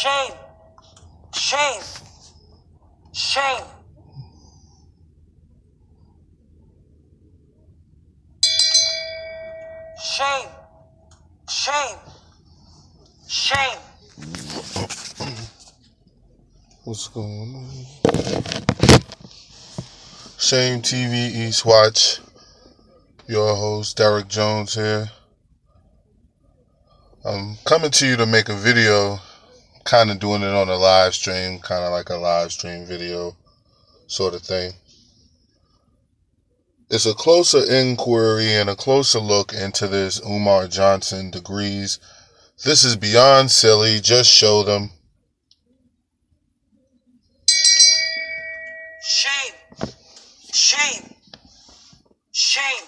Shame. Shame. Shame. Shame. Shame. Shame. What's going on? Shame TV East Watch. Your host, Derek Jones here. I'm coming to you to make a video, kind of doing it on a live stream, kind of like a live stream video sort of thing. It's a closer inquiry and a closer look into this Umar Johnson degrees. This is beyond silly. Just show them. Shame. Shame. Shame.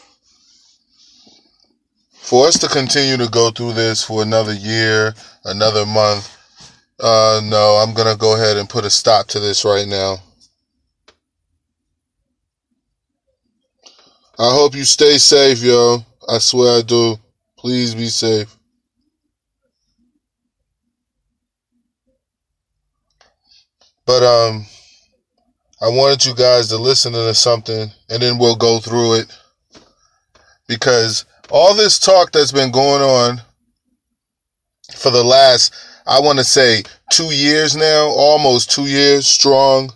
For us to continue to go through this for another year, another month, no, I'm going to go ahead and put a stop to this right now. I hope you stay safe, yo. I swear I do. Please be safe. But, I wanted you guys to listen to something, and then we'll go through it. Because all this talk that's been going on for the last, I want to say, 2 years now, almost 2 years strong,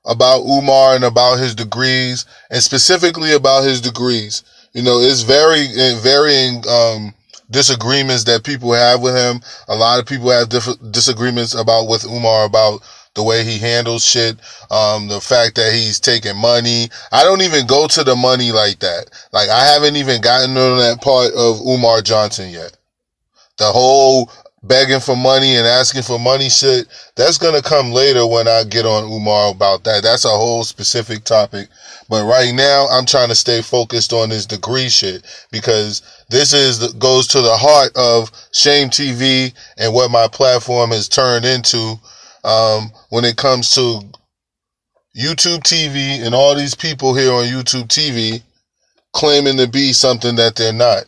about Umar and about his degrees, and specifically about his degrees. You know, it's varying disagreements that people have with him. A lot of people have disagreements with Umar about the way he handles shit, the fact that he's taking money. I don't even go to the money like that. Like, I haven't even gotten to that part of Umar Johnson yet. The whole begging for money and asking for money shit, that's gonna come later when I get on Umar about that. That's a whole specific topic. But right now, I'm trying to stay focused on this degree shit, because this goes to the heart of Shame TV and what my platform has turned into when it comes to YouTube TV and all these people here on YouTube TV claiming to be something that they're not.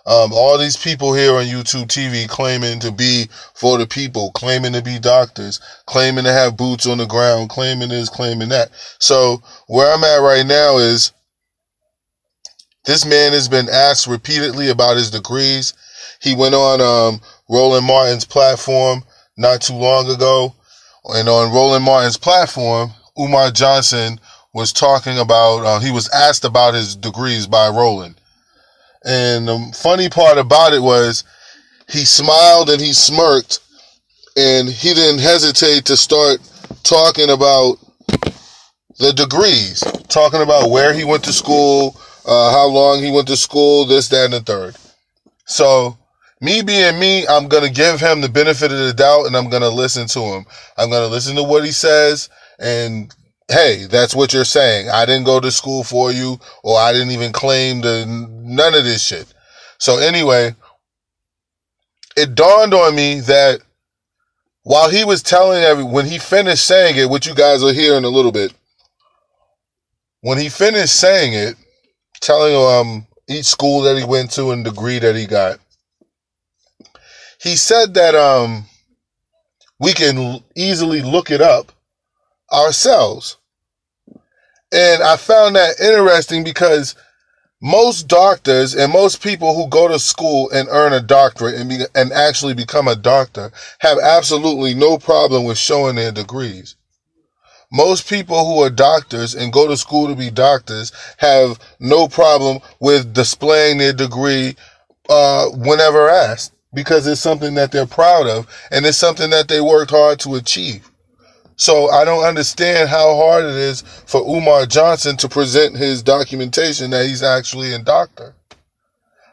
All these people here on YouTube TV claiming to be for the people, claiming to be doctors, claiming to have boots on the ground, claiming this, claiming that. So where I'm at right now is this man has been asked repeatedly about his degrees. He went on Roland Martin's platform not too long ago. And on Roland Martin's platform, Umar Johnson was talking about, he was asked about his degrees by Roland. And the funny part about it was he smiled and he smirked, and he didn't hesitate to start talking about the degrees, talking about where he went to school, how long he went to school, this, that, and the third. So me being me, I'm going to give him the benefit of the doubt, and I'm going to listen to him. I'm going to listen to what he says, and hey, that's what you're saying. I didn't go to school for you, or I didn't even claim none of this shit. So anyway, it dawned on me that while he was telling when he finished saying it, which you guys will hear in a little bit, when he finished saying it, telling each school that he went to and degree that he got, he said that we can easily look it up ourselves. And I found that interesting, because most doctors and most people who go to school and earn a doctorate and actually become a doctor have absolutely no problem with showing their degrees. Most people who are doctors and go to school to be doctors have no problem with displaying their degree whenever asked, because it's something that they're proud of and it's something that they worked hard to achieve. So I don't understand how hard it is for Umar Johnson to present his documentation that he's actually a doctor.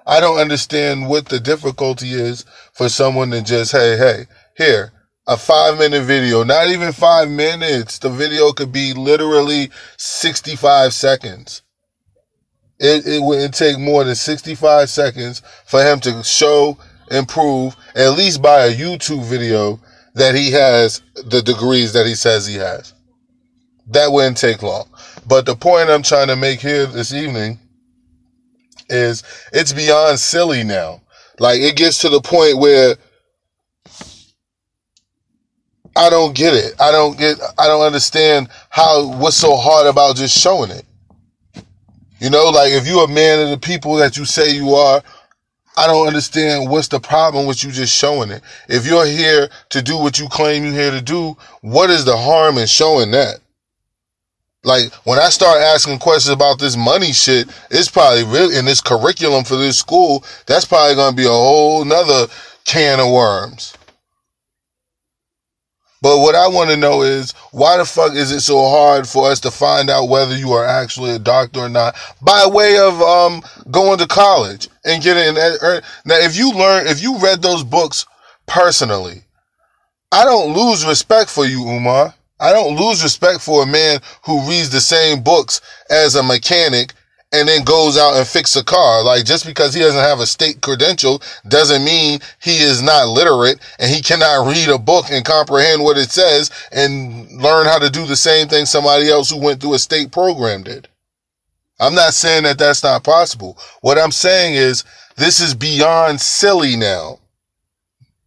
I don't understand what the difficulty is for someone to just, hey, here, a 5-minute video, not even 5 minutes. The video could be literally 65 seconds. It wouldn't take more than 65 seconds for him to show and prove, at least by a YouTube video, that he has the degrees that he says he has. That wouldn't take long. But the point I'm trying to make here this evening is it's beyond silly now. Like, it gets to the point where I don't get it. I don't understand what's so hard about just showing it. You know, like if you're a man of the people that you say you are, I don't understand what's the problem with you just showing it. If you're here to do what you claim you're here to do, what is the harm in showing that? Like, when I start asking questions about this money shit, it's probably really, in this curriculum for this school, that's probably going to be a whole nother can of worms. But what I want to know is, why the fuck is it so hard for us to find out whether you are actually a doctor or not by way of going to college and getting now, if you read those books personally, I don't lose respect for you, Umar. I don't lose respect for a man who reads the same books as a mechanic and then goes out and fixes a car. Like, just because he doesn't have a state credential doesn't mean he is not literate and he cannot read a book and comprehend what it says and learn how to do the same thing somebody else who went through a state program did. I'm not saying that that's not possible. What I'm saying is, this is beyond silly now.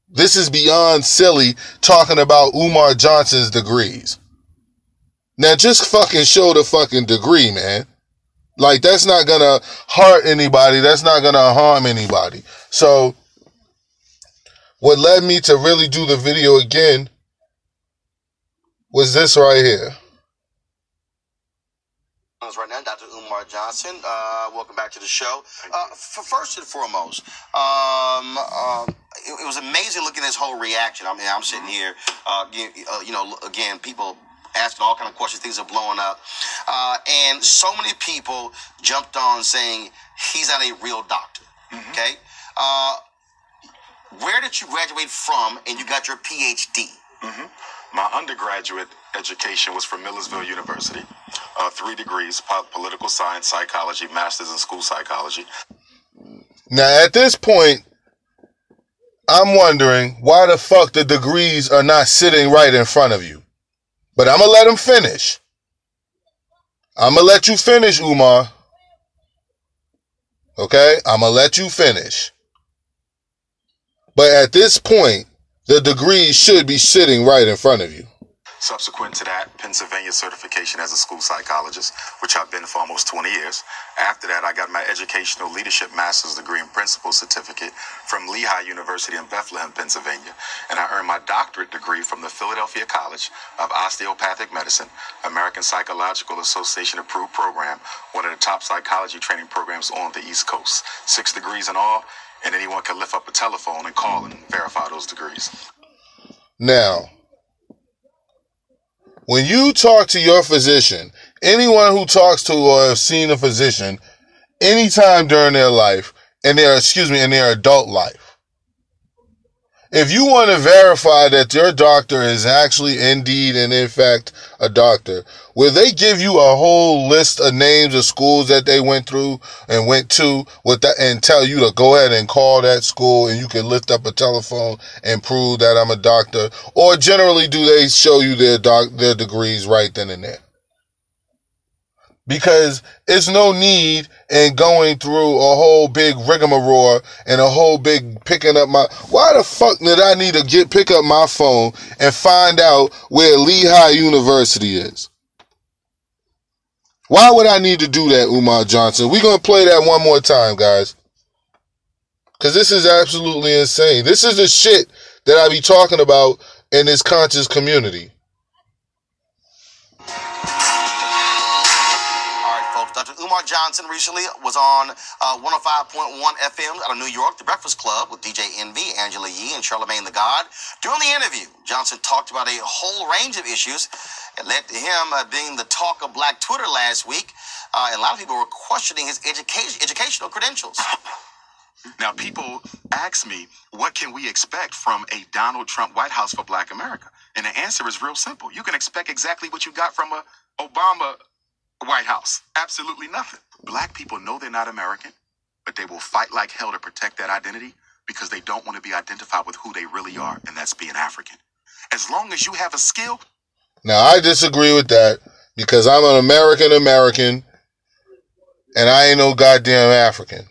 This is beyond silly talking about Umar Johnson's degrees. Now just fucking show the fucking degree, man. Like, that's not gonna hurt anybody. That's not gonna harm anybody. So, what led me to really do the video again was this right here. Right now, Dr. Umar Johnson, welcome back to the show. First and foremost, it was amazing looking at this whole reaction. I mean, I'm sitting here, again, people asking all kind of questions, things are blowing up, and so many people jumped on saying he's not a real doctor. Mm-hmm. Okay, where did you graduate from, and you got your PhD? Mm-hmm. My undergraduate education was from Millersville University. 3 degrees, political science, psychology, master's in school psychology. Now, at this point, I'm wondering why the fuck the degrees are not sitting right in front of you. But I'm going to let him finish. I'm going to let you finish, Umar. Okay? I'm going to let you finish. But at this point, the degrees should be sitting right in front of you. Subsequent to that, Pennsylvania certification as a school psychologist, which I've been for almost 20 years. After that, I got my educational leadership master's degree and principal certificate from Lehigh University in Bethlehem, Pennsylvania. And I earned my doctorate degree from the Philadelphia College of Osteopathic Medicine, American Psychological Association approved program, one of the top psychology training programs on the East Coast. 6 degrees in all, and anyone can lift up a telephone and call and verify those degrees. Now, when you talk to your physician, anyone who talks to or has seen a physician anytime during their life, in their adult life, if you want to verify that your doctor is actually indeed and in fact a doctor, will they give you a whole list of names of schools that they went through and went to with that, and tell you to go ahead and call that school and you can lift up a telephone and prove that I'm a doctor? Or generally do they show you their degrees right then and there? Because it's no need in going through a whole big rigmarole and a whole big picking up my... Why the fuck did I need to pick up my phone and find out where Lehigh University is? Why would I need to do that, Umar Johnson? We're going to play that one more time, guys. Because this is absolutely insane. This is the shit that I be talking about in this conscious community. Umar Johnson recently was on 105.1 FM out of New York, The Breakfast Club, with DJ Envy, Angela Yee, and Charlamagne the God. During the interview, Johnson talked about a whole range of issues. It led to him being the talk of Black Twitter last week. And a lot of people were questioning his educational credentials. Now, people ask me, what can we expect from a Donald Trump White House for Black America? And the answer is real simple. You can expect exactly what you got from a Obama White House. Absolutely nothing. Black people know they're not American, but they will fight like hell to protect that identity because they don't want to be identified with who they really are, and that's being African. As long as you have a skill. Now, I disagree with that because I'm an American, and I ain't no goddamn African.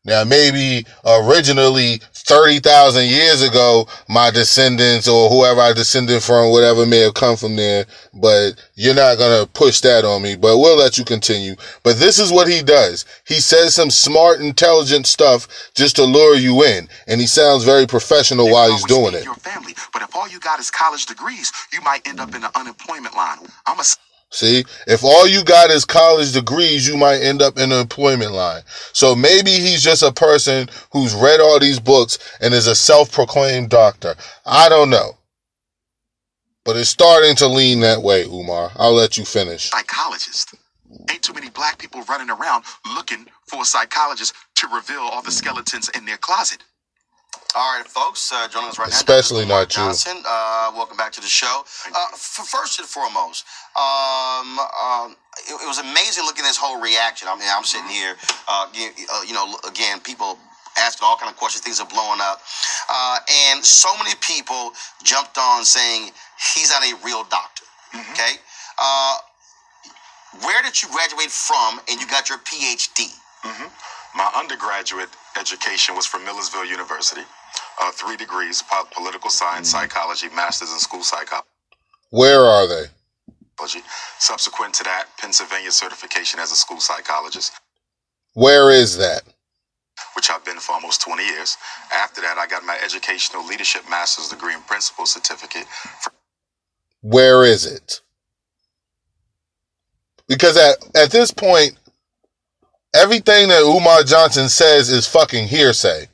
Now, maybe originally 30,000 years ago, my descendants or whoever I descended from, whatever may have come from there, but you're not going to push that on me, but we'll let you continue. But this is what he does. He says some smart, intelligent stuff just to lure you in, and he sounds very professional while he's doing it. Your family, but if all you got is college degrees, you might end up in the unemployment line. See, if all you got is college degrees, you might end up in the employment line. So maybe he's just a person who's read all these books and is a self-proclaimed doctor. I don't know. But it's starting to lean that way, Umar. I'll let you finish. Psychologist. Ain't too many black people running around looking for a psychologist to reveal all the skeletons in their closet. All right, folks, joining us right now. Especially Umar not Johnson. Welcome back to the show. First and foremost, it was amazing looking at this whole reaction. I mean, I'm sitting here, again, people asking all kind of questions, things are blowing up. And so many people jumped on saying he's not a real doctor, okay? Where did you graduate from and you got your PhD? My undergraduate education was from Millersville University. 3 degrees, political science, psychology, master's in school psychology. Where are they? Subsequent to that, Pennsylvania certification as a school psychologist. Where is that? Which I've been for almost 20 years. After that, I got my educational leadership master's degree and principal certificate. Where is it? Because at this point, everything that Umar Johnson says is fucking hearsay.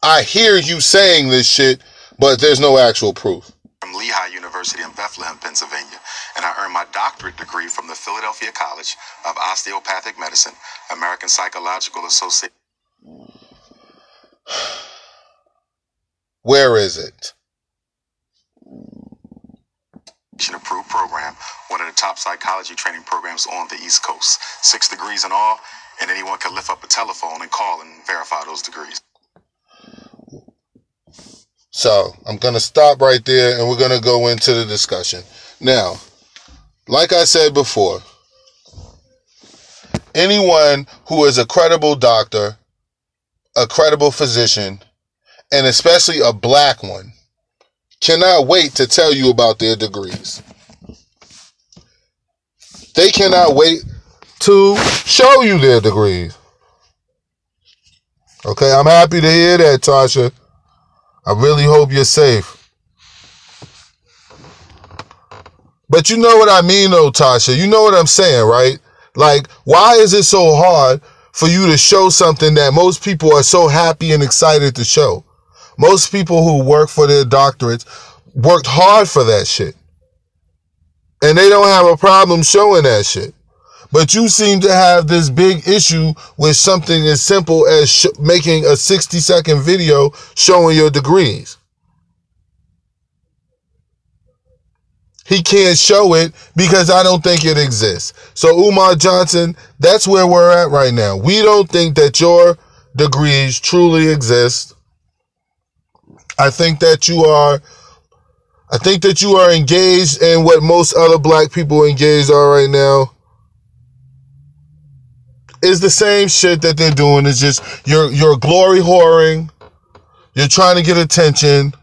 I hear you saying this shit, but there's no actual proof. From Lehigh University in Bethlehem, Pennsylvania, and I earned my doctorate degree from the Philadelphia College of Osteopathic Medicine, American Psychological Association. Where is it? Approved program, one of the top psychology training programs on the East Coast. 6 degrees in all, and anyone can lift up a telephone and call and verify those degrees. So I'm going to stop right there and we're going to go into the discussion. Now, like I said before, anyone who is a credible doctor, a credible physician, and especially a black one, cannot wait to tell you about their degrees. They cannot wait to show you their degrees. Okay, I'm happy to hear that, Tasha. I really hope you're safe. But you know what I mean though, Tasha. You know what I'm saying, right? Like, why is it so hard for you to show something that most people are so happy and excited to show? Most people who work for their doctorates worked hard for that shit. And they don't have a problem showing that shit. But you seem to have this big issue with something as simple as making a 60-second video showing your degrees. He can't show it because I don't think it exists. So Umar Johnson, that's where we're at right now. We don't think that your degrees truly exist. I think that you are engaged in what most other black people engaged are right now. Is the same shit that they're doing. It's just you're glory whoring. You're trying to get attention.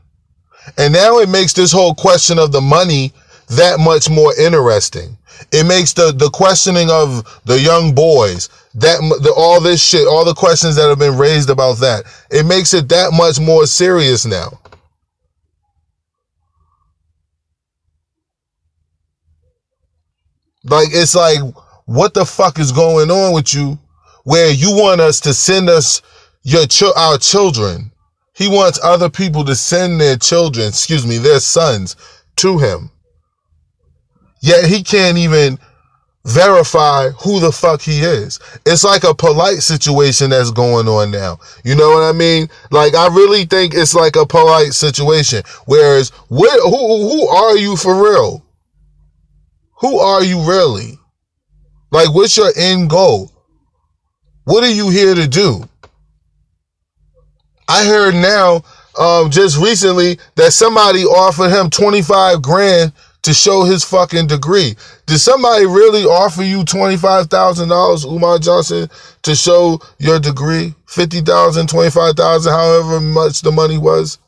And now it makes this whole question of the money that much more interesting. It makes the questioning of the young boys, all this shit, all the questions that have been raised about that, it makes it that much more serious now. Like, it's like, what the fuck is going on with you where you want us to send us our children? He wants other people to send their children, their sons to him. Yet he can't even verify who the fuck he is. It's like a polite situation that's going on now. You know what I mean? Like, I really think it's like a polite situation. Whereas, who are you for real? Who are you really? Like, what's your end goal? What are you here to do? I heard now, just recently, that somebody offered him 25 grand to show his fucking degree. Did somebody really offer you $25,000, Umar Johnson, to show your degree? $50,000, $25,000, however much the money was?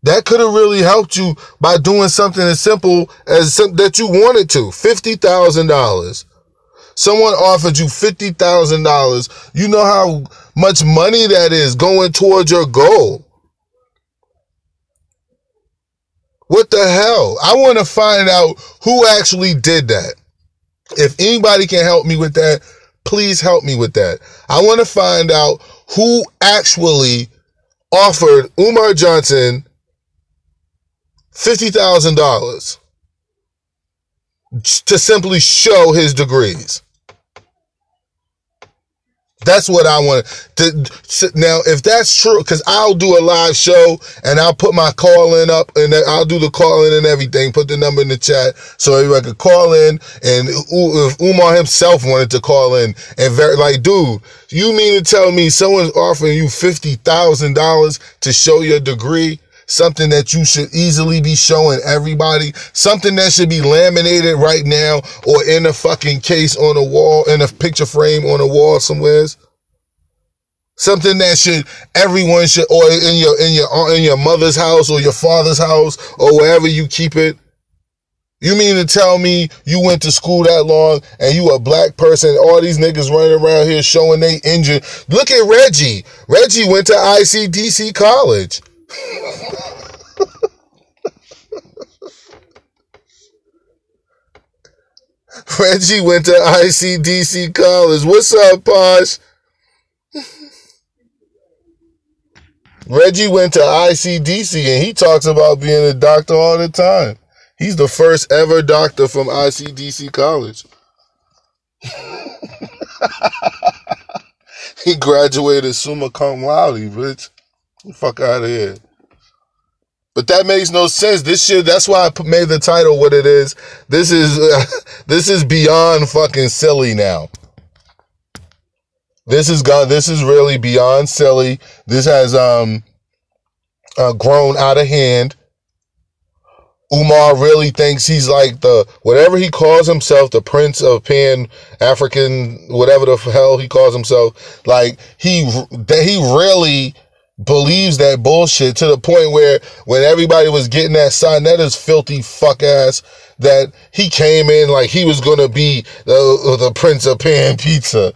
That could have really helped you by doing something as simple as that you wanted to. $50,000. Someone offered you $50,000. You know how much money that is going towards your goal. What the hell? I want to find out who actually did that. If anybody can help me with that, please help me with that. I want to find out who actually offered Umar Johnson $50,000 to simply show his degrees. That's what I want to. Now, if that's true, because I'll do a live show and I'll put my call-in up and I'll do the call-in and everything, put the number in the chat so everybody could call in. And if Umar himself wanted to call in and like, dude, you mean to tell me someone's offering you $50,000 to show your degree? Something that you should easily be showing everybody. Something that should be laminated right now or in a fucking case on a wall, in a picture frame on a wall somewhere. Something that everyone should, or in your mother's house or your father's house or wherever you keep it. You mean to tell me you went to school that long and you a black person, all these niggas running around here showing they injured. Look at Reggie. Reggie went to ICDC college. Reggie went to ICDC college. What's up, Posh? Reggie went to ICDC and he talks about being a doctor all the time. He's the first ever doctor from ICDC college. He graduated summa cum laude, bitch. Fuck out of here. But that makes no sense. This shit, that's why I made the title what it is. This is beyond fucking silly now. This is really beyond silly. This has grown out of hand. Umar really thinks he's like whatever he calls himself, the Prince of Pan-African, whatever the hell he calls himself. Like, he really believes that bullshit to the point where when everybody was getting that sign, that is filthy fuck ass, that he came in like he was going to be the Prince of Pan Pizza.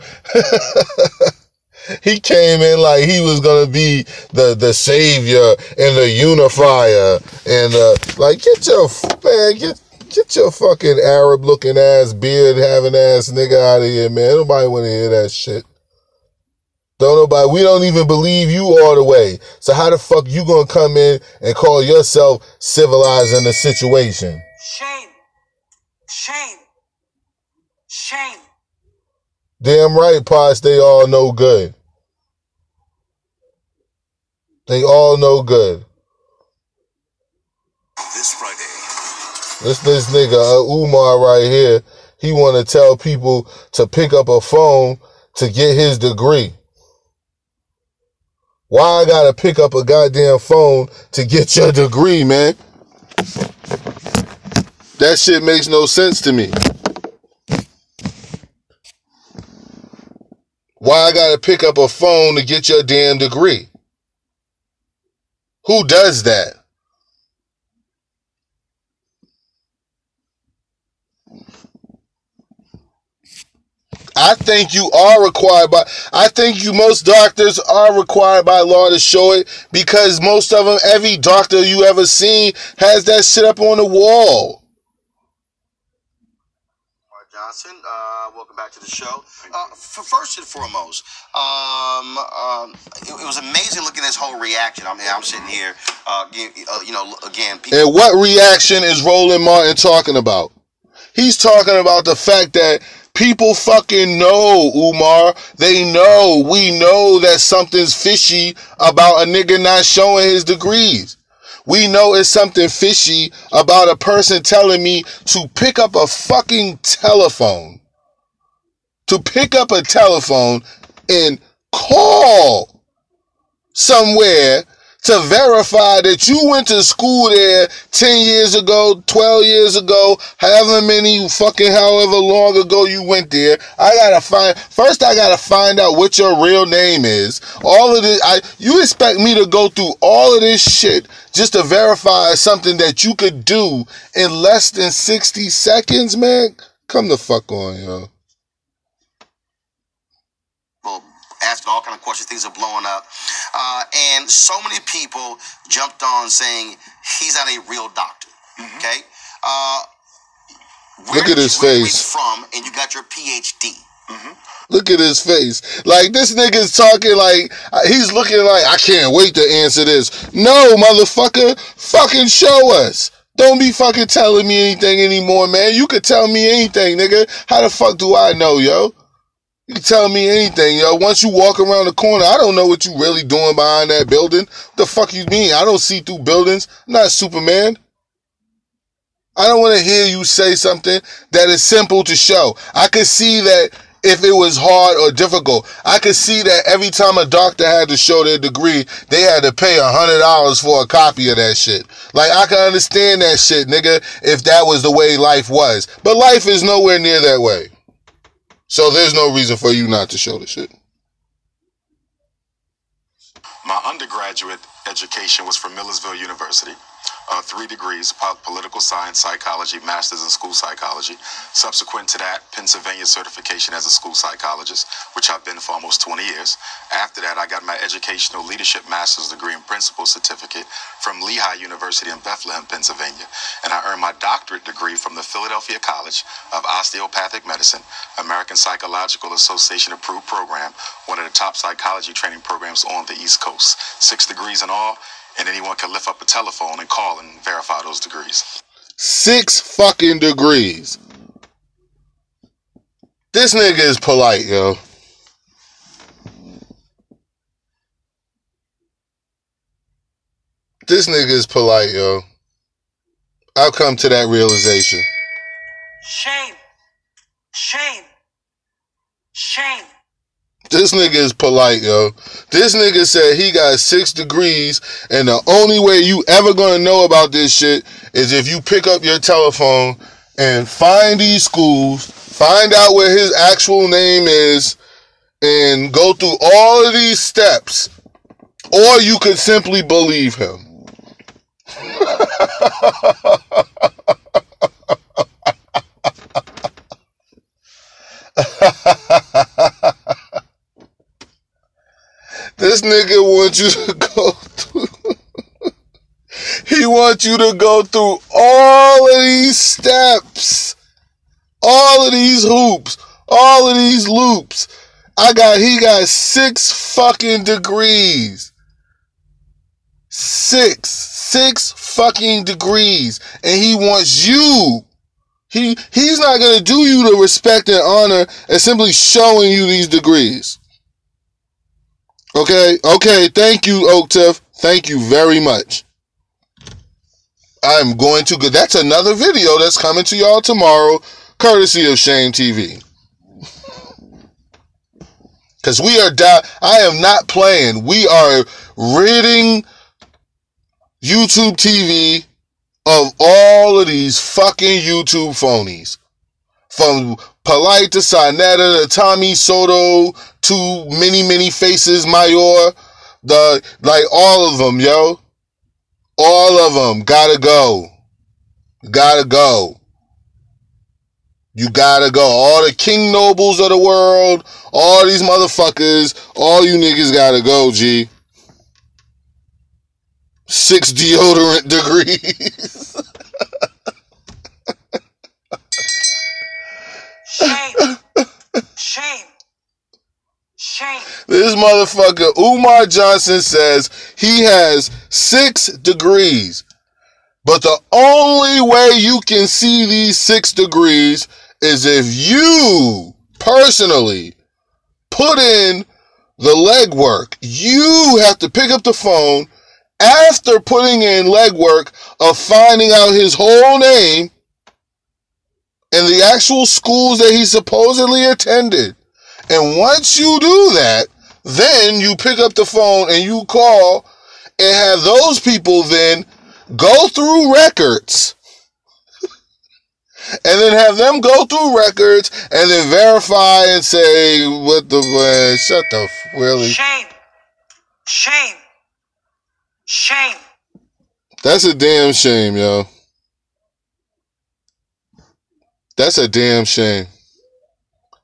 He came in like he was going to be the savior and the unifier and like get your fucking Arab looking ass, beard having ass nigga out of here, man. Nobody want to hear that shit. We don't even believe you all the way. So how the fuck you gonna come in and call yourself civilizing the situation? Shame. Shame. Shame. Damn right, Posh, they all no good. They all no good. This Friday. This nigga, Umar right here, he wanna tell people to pick up a phone to get his degree. Why I gotta pick up a goddamn phone to get your degree, man? That shit makes no sense to me. Why I gotta pick up a phone to get your damn degree? Who does that? I think most doctors are required by law to show it because most of them, every doctor you ever seen has that shit up on the wall. Umar Johnson, welcome back to the show. First and foremost, it was amazing looking at this whole reaction. I mean, I'm sitting here, again. People. And what reaction is Roland Martin talking about? He's talking about the fact that people fucking know, Umar. They know. We know that something's fishy about a nigga not showing his degrees. We know it's something fishy about a person telling me to pick up a fucking telephone. To pick up a telephone and call somewhere to verify that you went to school there 10 years ago, 12 years ago, however long ago you went there. I gotta find out what your real name is. All of this, you expect me to go through all of this shit just to verify something that you could do in less than 60 seconds, man? Come the fuck on, yo. Well, asking all kind of questions, things are blowing up. And so many people jumped on saying he's not a real doctor. Okay? Look at his face. From, and you got your PhD. Look at his face. Like, this nigga's talking like, he's looking like, I can't wait to answer this. No, motherfucker, fucking show us. Don't be fucking telling me anything anymore, man. You could tell me anything, nigga. How the fuck do I know, yo? You can tell me anything, yo. Once you walk around the corner, I don't know what you really doing behind that building. What the fuck you mean? I don't see through buildings. I'm not Superman. I don't want to hear you say something that is simple to show. I could see that if it was hard or difficult. I could see that every time a doctor had to show their degree, they had to pay $100 for a copy of that shit. Like, I can understand that shit, nigga, if that was the way life was. But life is nowhere near that way. So there's no reason for you not to show the shit. My undergraduate education was from Millersville University. 3 degrees, political science, psychology, master's in school psychology. Subsequent to that, Pennsylvania certification as a school psychologist, which I've been for almost 20 years. After that, I got my educational leadership master's degree and principal certificate from Lehigh University in Bethlehem, Pennsylvania. And I earned my doctorate degree from the Philadelphia College of Osteopathic Medicine, American Psychological Association approved program, one of the top psychology training programs on the East Coast. 6 degrees in all. And anyone can lift up a telephone and call and verify those degrees. 6 fucking degrees. This nigga is polite, yo. This nigga is polite, yo. I'll come to that realization. Shame. Shame. Shame. This nigga is polite, yo. This nigga said he got 6 degrees, and the only way you ever gonna know about this shit is if you pick up your telephone and find these schools, find out where his actual name is, and go through all of these steps. Or you could simply believe him. This nigga wants you to go through. He wants you to go through all of these steps, all of these hoops, all of these loops. He got 6 fucking degrees. 6 fucking degrees. And he wants you. He's not going to do you the respect and honor and simply showing you these degrees. Okay, thank you, Oaktiff. Thank you very much. I'm going to go. That's another video that's coming to y'all tomorrow, courtesy of Shame TV. Because I am not playing. We are ridding YouTube TV of all of these fucking YouTube phonies. From Polite to Sinetta to Tommy Soto to Many Faces Mayor, all of them, yo. All of them gotta go. Gotta go. You gotta go. All the King Nobles of the world, all these motherfuckers, all you niggas gotta go, G. 6 deodorant degrees. Shame. Shame. Shame. This motherfucker, Umar Johnson, says he has 6 degrees. But the only way you can see these 6 degrees is if you personally put in the legwork. You have to pick up the phone after putting in legwork of finding out his whole name and the actual schools that he supposedly attended. And once you do that, then you pick up the phone and you call and have those people then go through records and then have them go through records and then verify and say, what the, shut the, really? Shame. Shame. Shame. That's a damn shame, yo. That's a damn shame.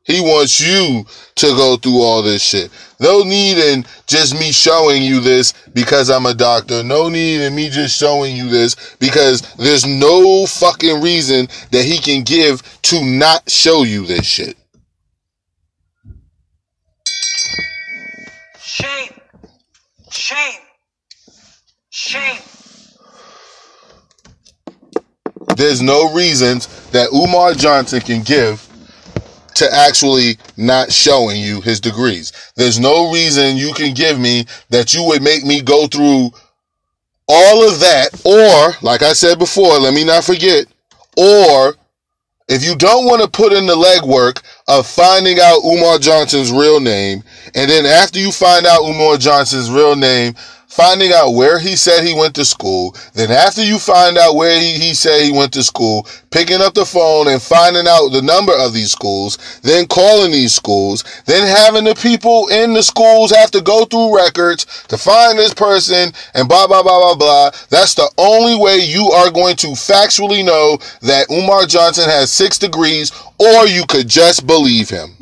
He wants you to go through all this shit. No need in just me showing you this because I'm a doctor. No need in me just showing you this because there's no fucking reason that he can give to not show you this shit. Shame. Shame. Shame. There's no reasons that Umar Johnson can give to actually not showing you his degrees. There's no reason you can give me that you would make me go through all of that, or, like I said before, let me not forget, or if you don't want to put in the legwork of finding out Umar Johnson's real name, and then after you find out Umar Johnson's real name, finding out where he said he went to school, then after you find out where he said he went to school, picking up the phone and finding out the number of these schools, then calling these schools, then having the people in the schools have to go through records to find this person and blah, blah, blah, blah, blah. That's the only way you are going to factually know that Umar Johnson has 6 degrees, or you could just believe him.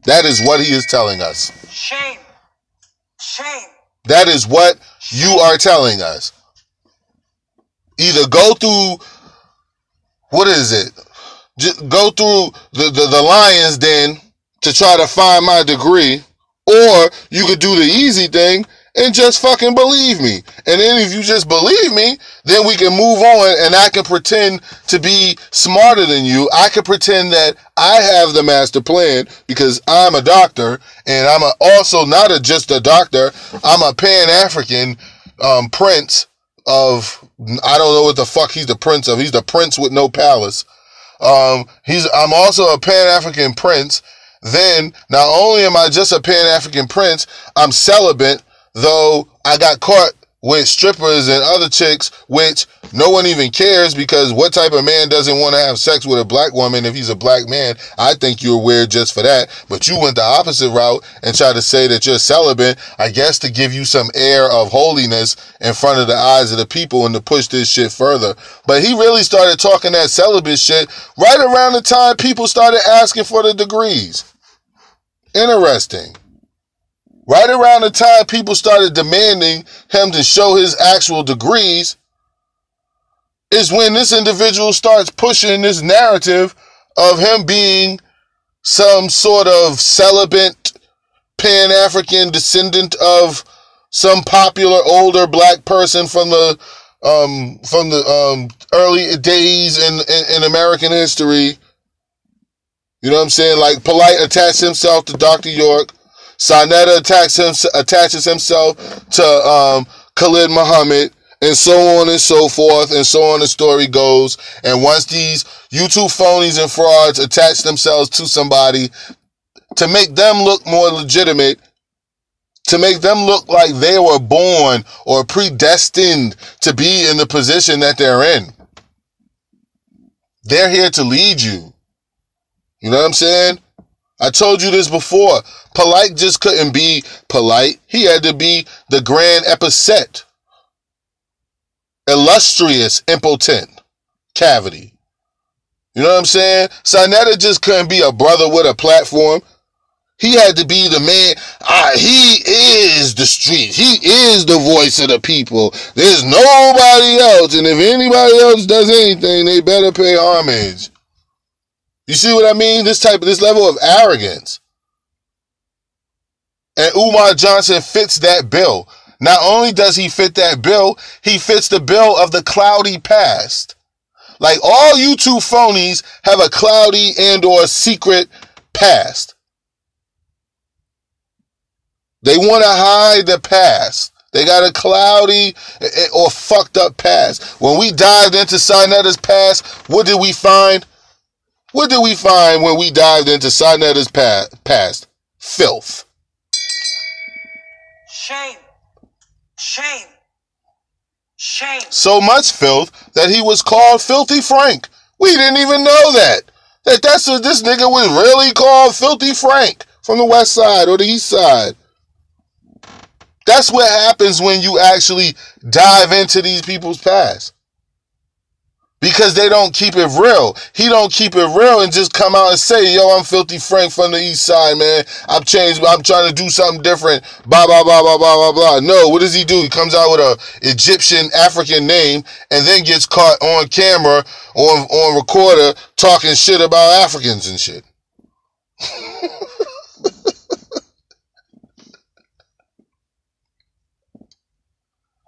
That is what he is telling us. Shame. Shame. That is what you are telling us. Either go through, what is it? Just go through the lion's den to try to find my degree, or you could do the easy thing and just fucking believe me. And then if you just believe me, then we can move on and I can pretend to be smarter than you. I can pretend that I have the master plan because I'm a doctor, and I'm also not just a doctor. I'm a Pan-African prince of, I don't know what the fuck he's the prince of. He's the prince with no palace. I'm also a Pan-African prince. Then, not only am I just a Pan-African prince, I'm celibate, though I got caught with strippers and other chicks, which no one even cares, because what type of man doesn't want to have sex with a black woman if he's a black man? I think you're weird just for that. But you went the opposite route and tried to say that you're celibate, I guess to give you some air of holiness in front of the eyes of the people and to push this shit further. But he really started talking that celibate shit right around the time people started asking for the degrees. Interesting. Right around the time people started demanding him to show his actual degrees is when this individual starts pushing this narrative of him being some sort of celibate Pan-African descendant of some popular older black person from the early days in American history. You know what I'm saying? Like Polite attached himself to Dr. York. Sarnetta attaches himself to Khalid Muhammad, and so on and so forth, and so on the story goes. And once these YouTube phonies and frauds attach themselves to somebody to make them look more legitimate, to make them look like they were born or predestined to be in the position that they're in, they're here to lead you. You know what I'm saying? I told you this before. Polite just couldn't be polite. He had to be the grand epithet. Illustrious, impotent, cavity. You know what I'm saying? Sarnetta just couldn't be a brother with a platform. He had to be the man. He is the street. He is the voice of the people. There's nobody else. And if anybody else does anything, they better pay homage. You see what I mean? This level of arrogance. And Umar Johnson fits that bill. Not only does he fit that bill, he fits the bill of the cloudy past. Like all you two phonies have a cloudy and or secret past. They want to hide the past. They got a cloudy or fucked up past. When we dived into Sarnetta's past, what did we find? What did we find when we dived into Sarnetta's past? Filth. Shame. Shame. Shame. So much filth that he was called Filthy Frank. We didn't even know that. This nigga was really called Filthy Frank from the west side or the east side. That's what happens when you actually dive into these people's past. Because they don't keep it real. He don't keep it real and just come out and say, yo, I'm Filthy Frank from the east side, man. I've changed. I'm trying to do something different. Blah, blah, blah, blah, blah, blah, blah. No, what does he do? He comes out with a Egyptian African name and then gets caught on camera, on recorder, talking shit about Africans and shit.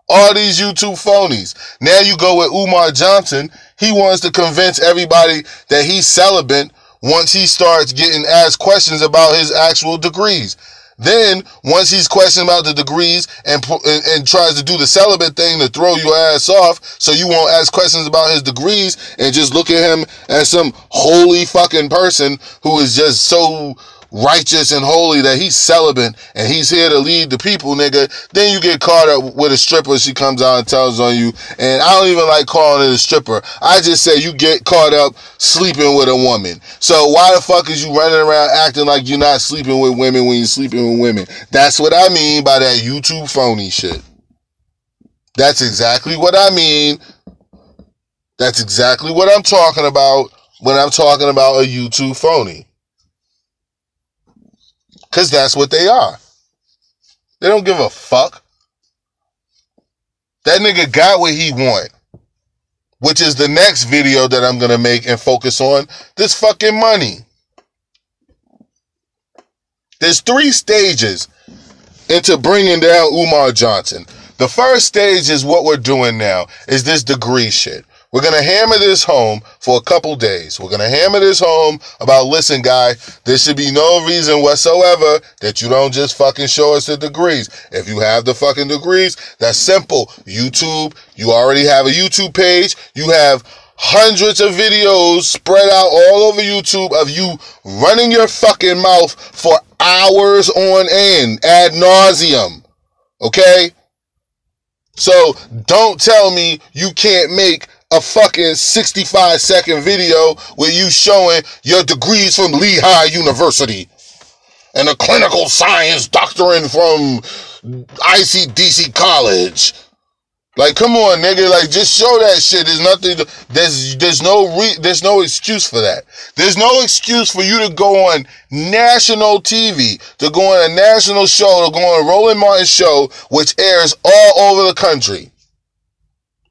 All these YouTube phonies. Now you go with Umar Johnson. He wants to convince everybody that he's celibate once he starts getting asked questions about his actual degrees. Then, once he's questioned about the degrees and tries to do the celibate thing to throw your ass off so you won't ask questions about his degrees and just look at him as some holy fucking person who is just so righteous and holy that he's celibate and he's here to lead the people, nigga. Then you get caught up with a stripper. She comes out and tells on you. And I don't even like calling it a stripper. I just say you get caught up sleeping with a woman. So why the fuck is you running around acting like you're not sleeping with women when you're sleeping with women? That's what I mean by that YouTube phony shit. That's exactly what I mean. That's exactly what I'm talking about when I'm talking about a YouTube phony. Because that's what they are. They don't give a fuck. That nigga got what he want. Which is the next video that I'm going to make and focus on this fucking money. There's 3 stages into bringing down Umar Johnson. The first stage is what we're doing now, is this degree shit. We're going to hammer this home for a couple days. We're going to hammer this home about, listen, guy, there should be no reason whatsoever that you don't just fucking show us the degrees. If you have the fucking degrees, that's simple. YouTube, you already have a YouTube page. You have hundreds of videos spread out all over YouTube of you running your fucking mouth for hours on end, ad nauseum. Okay? So don't tell me you can't make a fucking 65-second video with you showing your degrees from Lehigh University and a clinical science doctorate from ICDC College. Like, come on, nigga. Like, just show that shit. There's nothing. There's no excuse for that. There's no excuse for you to go on national TV, to go on a national show, to go on a Roland Martin show, which airs all over the country.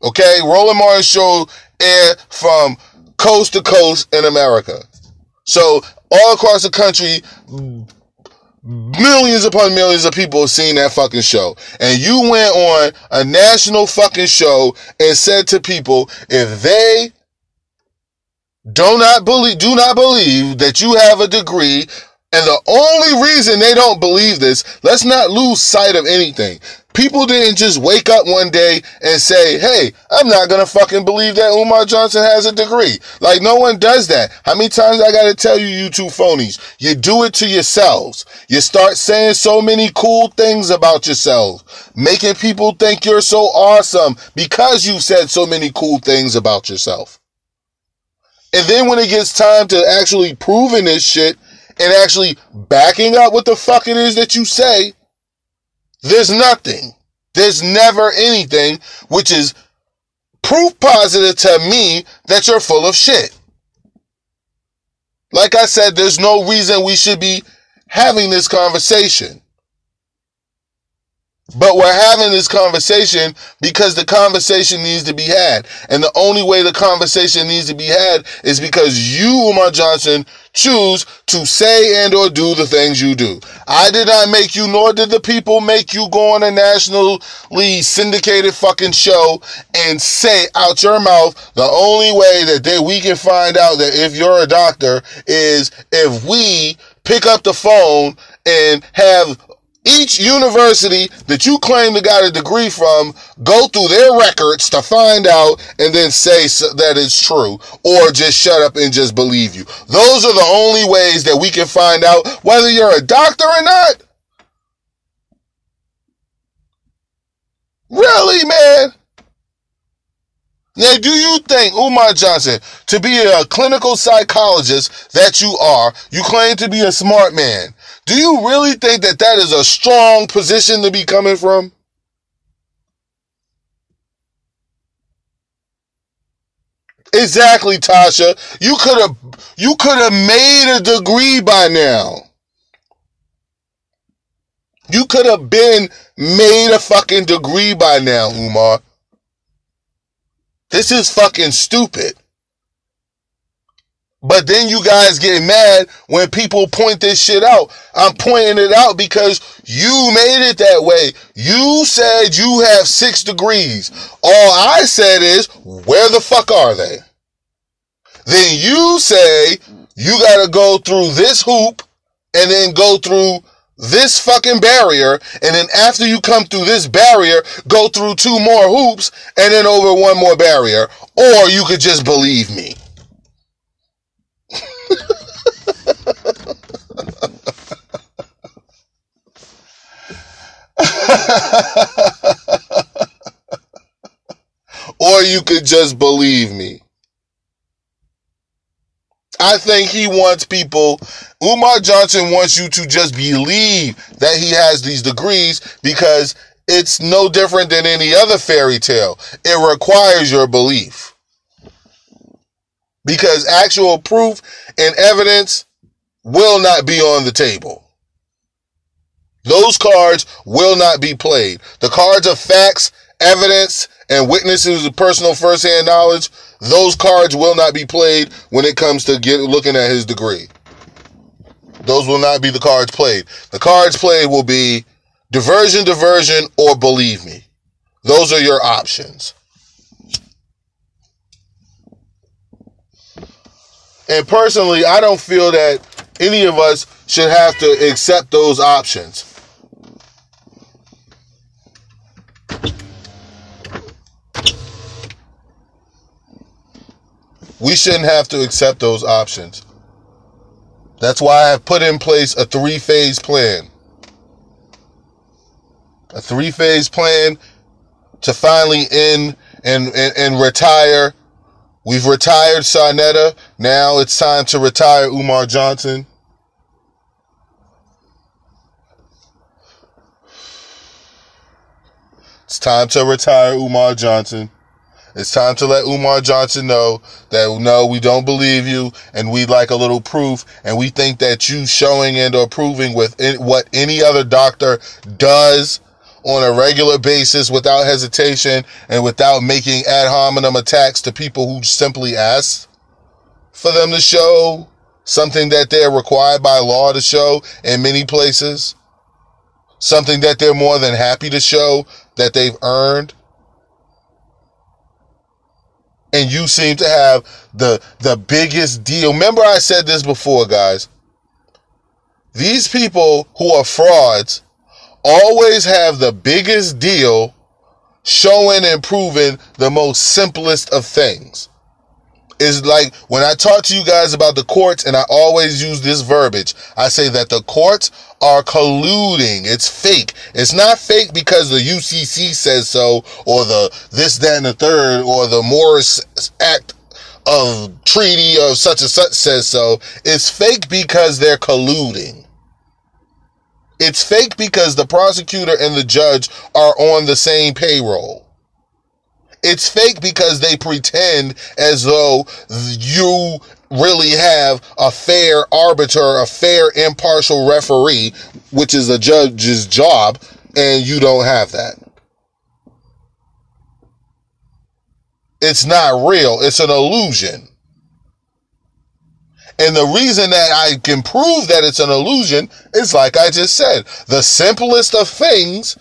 Okay, Roland Martin show air from coast to coast in America. So all across the country, millions upon millions of people have seen that fucking show. And you went on a national fucking show and said to people, if they do not believe that you have a degree, and the only reason they don't believe this, let's not lose sight of anything. People didn't just wake up one day and say, hey, I'm not going to fucking believe that Umar Johnson has a degree. Like, no one does that. How many times I got to tell you, you two phonies? You do it to yourselves. You start saying so many cool things about yourself, making people think you're so awesome because you said so many cool things about yourself. And then when it gets time to actually proving this shit and actually backing up what the fuck it is that you say, there's nothing. There's never anything, which is proof positive to me that you're full of shit. Like I said, there's no reason we should be having this conversation. But we're having this conversation because the conversation needs to be had. And the only way the conversation needs to be had is because you, Umar Johnson, choose to say and or do the things you do. I did not make you, nor did the people make you go on a nationally syndicated fucking show and say out your mouth the only way that we can find out that if you're a doctor is if we pick up the phone and have each university that you claim to got a degree from go through their records to find out and then say that it's true, or just shut up and just believe you. Those are the only ways that we can find out whether you're a doctor or not. Really, man? Now, do you think, Umar Johnson, to be a clinical psychologist that you are, you claim to be a smart man, do you really think that that is a strong position to be coming from? Exactly, Tasha. You could have made a degree by now. You could have been made a fucking degree by now, Umar. This is fucking stupid. But then you guys get mad when people point this shit out. I'm pointing it out because you made it that way. You said you have 6 degrees. All I said is, where the fuck are they? Then you say you gotta go through this hoop and then go through this fucking barrier, and then after you come through this barrier, go through 2 more hoops and then over 1 more barrier. Or you could just believe me. Or you could just believe me. I think he wants people, Umar Johnson wants you to just believe that he has these degrees because it's no different than any other fairy tale. It requires your belief. Because actual proof and evidence will not be on the table. Those cards will not be played. The cards of facts, evidence, and witnesses of personal first-hand knowledge, those cards will not be played when it comes to looking at his degree. Those will not be the cards played. The cards played will be diversion, or believe me. Those are your options. And personally, I don't feel that any of us should have to accept those options. We shouldn't have to accept those options. That's why I have put in place a 3-phase plan. A 3-phase plan to finally end and retire. We've retired Sarnetta. Now it's time to retire Umar Johnson. It's time to retire Umar Johnson. It's time to let Umar Johnson know that no, we don't believe you and we'd like a little proof, and we think that you showing and or proving with what any other doctor does on a regular basis without hesitation and without making ad hominem attacks to people who simply ask for them to show something that they're required by law to show in many places, something that they're more than happy to show that they've earned. And you seem to have the biggest deal. Remember I said this before, guys. These people who are frauds always have the biggest deal showing and proving the most simplest of things. It's like when I talk to you guys about the courts, and I always use this verbiage, I say that the courts are colluding. It's fake. It's not fake because the UCC says so, or the this, that, and the third, or the Morris Act of Treaty of such and such says so. It's fake because they're colluding. It's fake because the prosecutor and the judge are on the same payroll. It's fake because they pretend as though you really have a fair arbiter, a fair impartial referee, which is a judge's job, and you don't have that. It's not real. It's an illusion. And the reason that I can prove that it's an illusion is like I just said, the simplest of things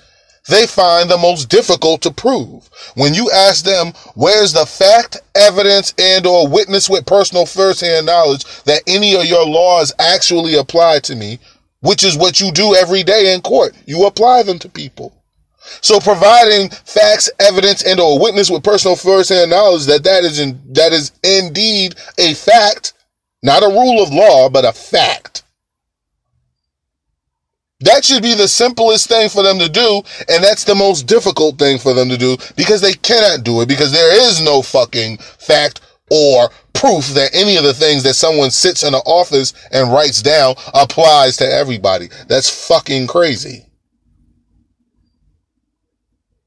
they find the most difficult to prove. When you ask them, where's the fact, evidence, and or witness with personal first-hand knowledge that any of your laws actually apply to me, which is what you do every day in court. You apply them to people. So providing facts, evidence, and or witness with personal first-hand knowledge that is indeed a fact, not a rule of law, but a fact. That should be the simplest thing for them to do, and that's the most difficult thing for them to do because they cannot do it because there is no fucking fact or proof that any of the things that someone sits in an office and writes down applies to everybody. That's fucking crazy.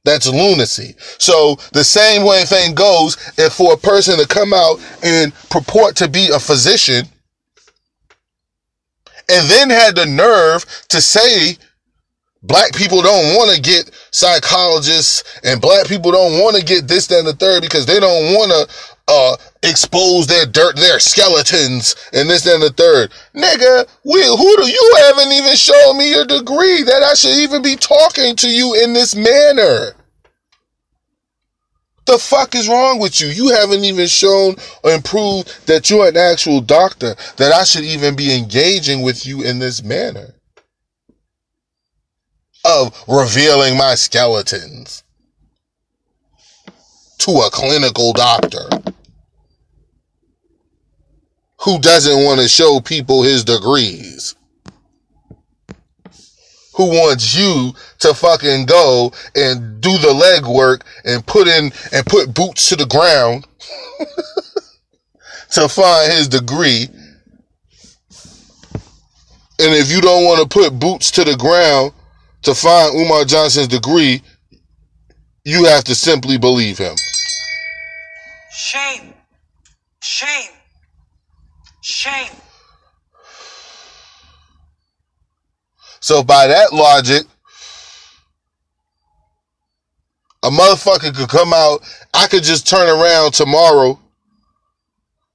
That's lunacy. So the same way thing goes, if for a person to come out and purport to be a physician and then had the nerve to say black people don't want to get psychologists and black people don't want to get this, that, and the third because they don't want to expose their skeletons and this, that, and the third. Nigga, you haven't even shown me your degree that I should even be talking to you in this manner. The fuck is wrong with you? You haven't even shown or proved that you're an actual doctor, that I should even be engaging with you in this manner of revealing my skeletons to a clinical doctor who doesn't want to show people his degrees, who wants you to fucking go and do the legwork and put boots to the ground to find his degree. And if you don't want to put boots to the ground to find Umar Johnson's degree, you have to simply believe him. Shame. Shame. Shame. So by that logic, a motherfucker could come out, I could just turn around tomorrow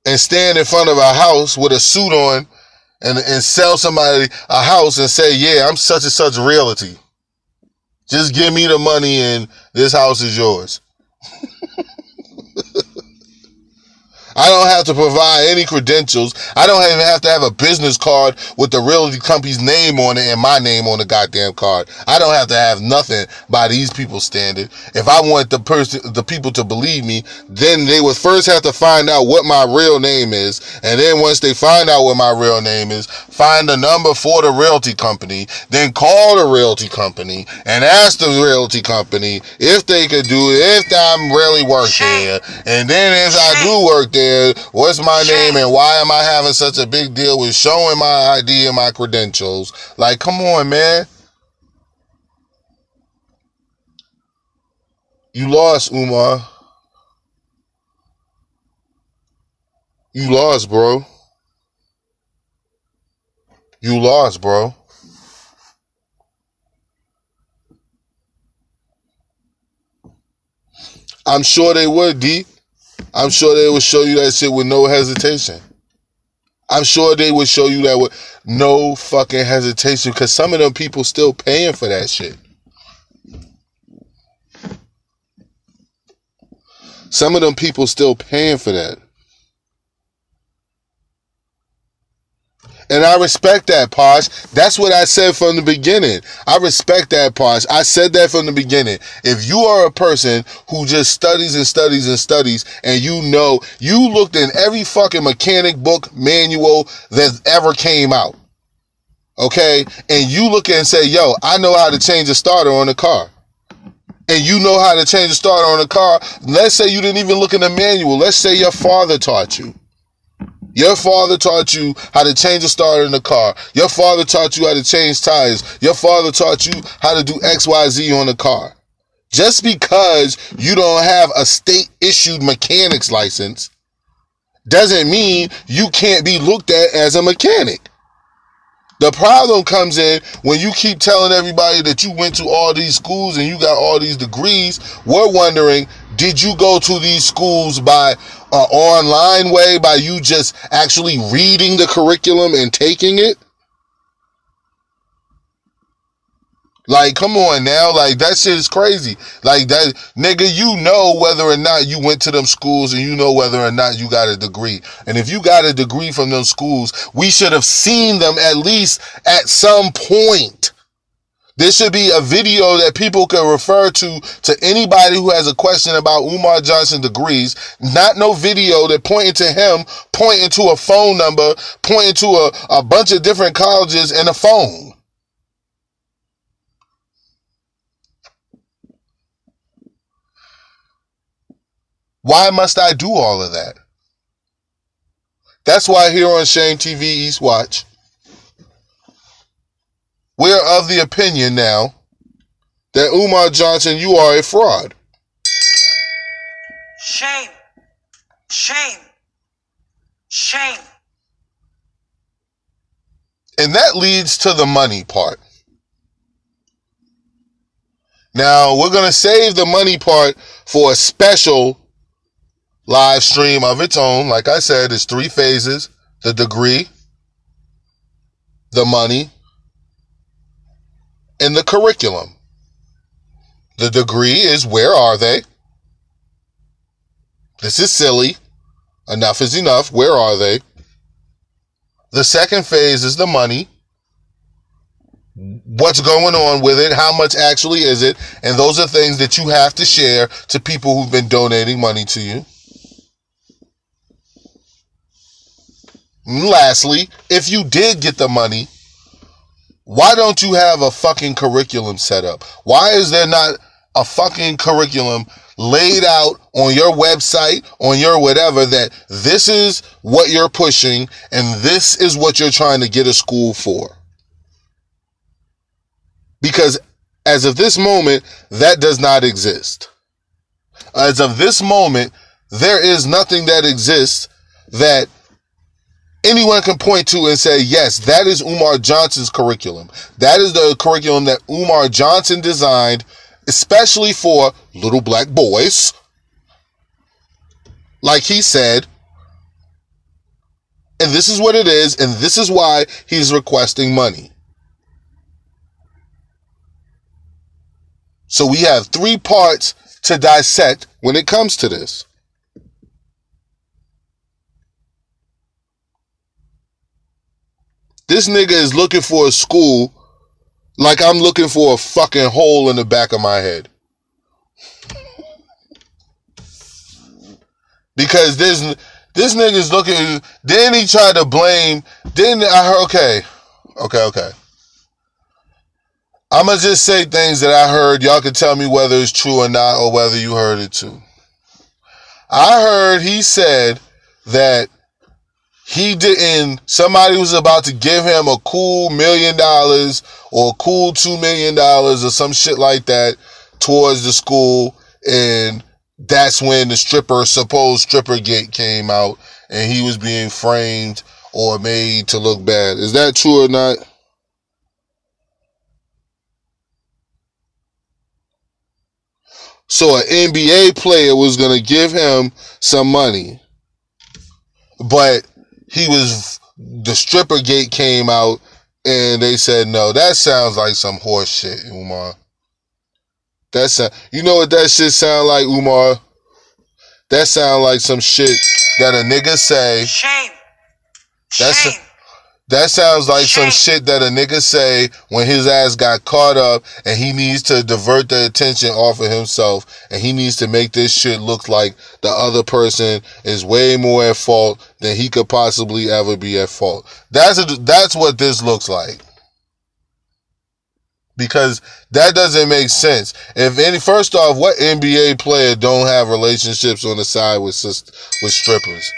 and stand in front of a house with a suit on and sell somebody a house and say, yeah, I'm such and such realty. Just give me the money and this house is yours. I don't have to provide any credentials. I don't even have to have a business card with the realty company's name on it and my name on the goddamn card. I don't have to have nothing by these people's standard. If I want the people to believe me, then they would first have to find out what my real name is. And then once they find out what my real name is, find the number for the realty company, then call the realty company and ask the realty company if they could do it, if I'm really work there. And then if I do work there, what's my name and why am I having such a big deal with showing my ID and my credentials? Like, come on, man. You lost, Umar. You lost, bro. You lost, bro. I'm sure they would, D. I'm sure they would show you that shit with no hesitation. I'm sure they would show you that with no fucking hesitation because some of them people still paying for that shit. Some of them people still paying for that. And I respect that, Posh. That's what I said from the beginning. I respect that, Posh. I said that from the beginning. If you are a person who just studies and studies and studies, and you know, you looked in every fucking mechanic book manual that ever came out, okay? And you look and say, yo, I know how to change a starter on a car. And you know how to change a starter on a car. Let's say you didn't even look in the manual. Let's say your father taught you. Your father taught you how to change a starter in the car. Your father taught you how to change tires. Your father taught you how to do XYZ on the car. Just because you don't have a state-issued mechanics license doesn't mean you can't be looked at as a mechanic. The problem comes in when you keep telling everybody that you went to all these schools and you got all these degrees. We're wondering, did you go to these schools by an online way, by you just actually reading the curriculum and taking it? Like, come on now. Like, that shit is crazy. Like, that, nigga, you know whether or not you went to them schools and you know whether or not you got a degree. And if you got a degree from them schools, we should have seen them at least at some point. There should be a video that people can refer to anybody who has a question about Umar Johnson degrees. Not no video that pointing to him, pointing to a phone number, pointing to a bunch of different colleges and a phone. Why must I do all of that? That's why here on Shame TV East Watch, we're of the opinion now that Umar Johnson, you are a fraud. Shame. Shame. Shame. And that leads to the money part. Now, we're going to save the money part for a special live stream of its own. Like I said, it's 3 phases: the degree, the money, and the curriculum. The degree is, where are they? This is silly. Enough is enough. Where are they? The second phase is the money. What's going on with it? How much actually is it? And those are things that you have to share to people who've been donating money to you. And lastly, if you did get the money, why don't you have a fucking curriculum set up? Why is there not a fucking curriculum laid out on your website, on your whatever, that this is what you're pushing and this is what you're trying to get a school for? Because as of this moment, that does not exist. As of this moment, there is nothing that exists that anyone can point to and say, yes, that is Umar Johnson's curriculum. That is the curriculum that Umar Johnson designed, especially for little black boys. Like he said. And this is what it is, and this is why he's requesting money. So we have 3 parts to dissect when it comes to this. This nigga is looking for a school like I'm looking for a fucking hole in the back of my head. Because this nigga's looking, then he tried to blame, then I heard, okay. I'm going to just say things that I heard. Y'all can tell me whether it's true or not, or whether you heard it too. I heard he said that somebody was about to give him a cool $1 million or a cool $2 million or some shit like that towards the school. And that's when the supposed stripper gate came out and he was being framed or made to look bad. Is that true or not? So an NBA player was going to give him some money, but the stripper gate came out and they said, no, that sounds like some horse shit, Umar. You know what that shit sound like, Umar? That sound like some shit that a nigga say. Shame. That sounds like some shit that a nigga say when his ass got caught up and he needs to divert the attention off of himself and he needs to make this shit look like the other person is way more at fault than he could possibly ever be at fault. That's what this looks like. Because that doesn't make sense. First off, what NBA player don't have relationships on the side with strippers?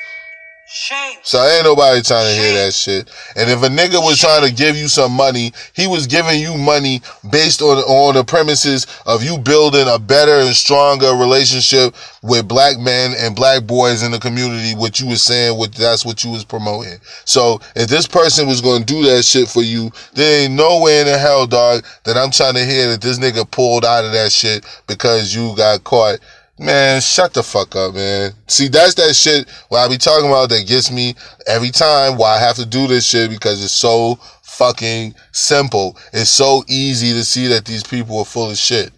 Shame. So ain't nobody trying to hear that shit. And if a nigga was trying to give you some money, he was giving you money based on the premises of you building a better and stronger relationship with black men and black boys in the community, what you was saying, that's what you was promoting. So if this person was going to do that shit for you, there ain't nowhere in the hell, dog, that I'm trying to hear that this nigga pulled out of that shit because you got caught. Man, shut the fuck up, man. See, that's that shit where I be talking about that gets me every time why I have to do this shit, because it's so fucking simple. It's so easy to see that these people are full of shit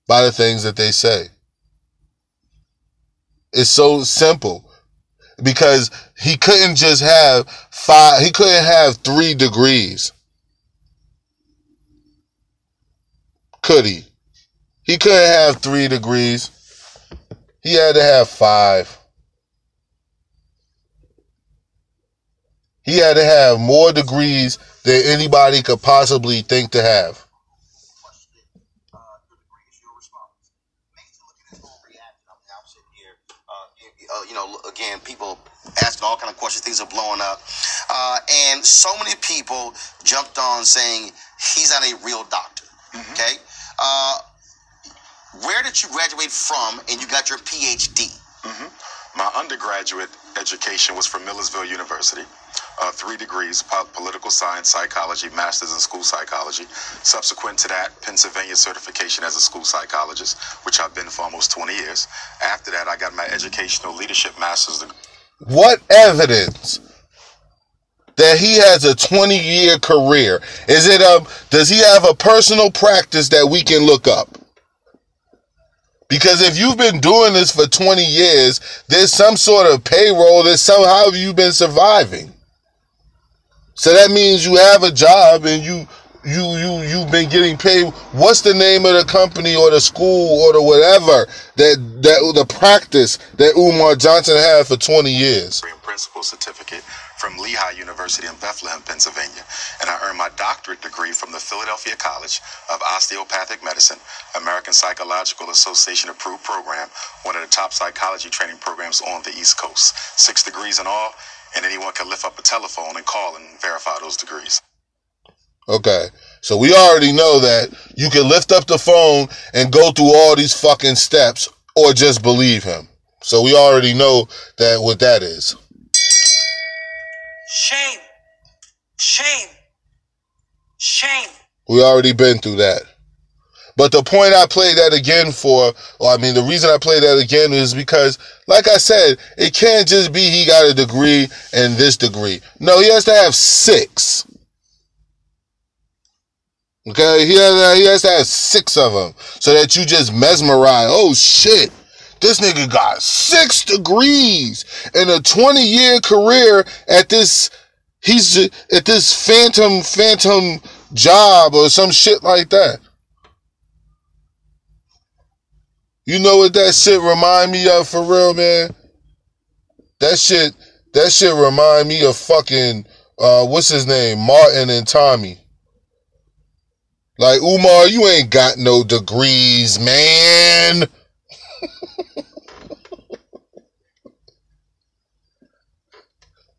by the things that they say. It's so simple because he couldn't just have 3 degrees. Could he? He couldn't have 3 degrees. He had to have 5. He had to have more degrees than anybody could possibly think to have. again, people asking all kind of questions, things are blowing up. And so many people jumped on saying he's not a real doctor. Mm-hmm. Okay? Where did you graduate from and you got your PhD? Mm-hmm. My undergraduate education was from Millersville University. 3 degrees, political science, psychology, master's in school psychology. Subsequent to that, Pennsylvania certification as a school psychologist, which I've been for almost 20 years. After that, I got my educational leadership master's degree. What evidence that he has a 20-year career? Does he have a personal practice that we can look up? Because if you've been doing this for 20 years, there's some sort of payroll that somehow you've been surviving. So that means you have a job and you've been getting paid. What's the name of the company or the school or the whatever that the practice that Umar Johnson had for 20 years? Principal certificate from Lehigh University in Bethlehem, Pennsylvania, and I earned my doctorate degree from the Philadelphia College of Osteopathic Medicine, American Psychological Association approved program, one of the top psychology training programs on the East Coast. 6 degrees in all, and anyone can lift up a telephone and call and verify those degrees. Okay, so we already know that you can lift up the phone and go through all these fucking steps or just believe him. So we already know that what that is. Shame. Shame. Shame. We already been through that. But the point I played that again the reason I played that again is because, like I said, it can't just be he got a degree and this degree. No, he has to have 6. Okay, he has to have 6 of them so that you just mesmerize. Oh shit, this nigga got 6 degrees and a 20-year career at this. He's at this phantom job or some shit like that. You know what that shit remind me of for real, man? That shit remind me of fucking what's his name, Martin and Tommy. Like, Umar, you ain't got no degrees, man.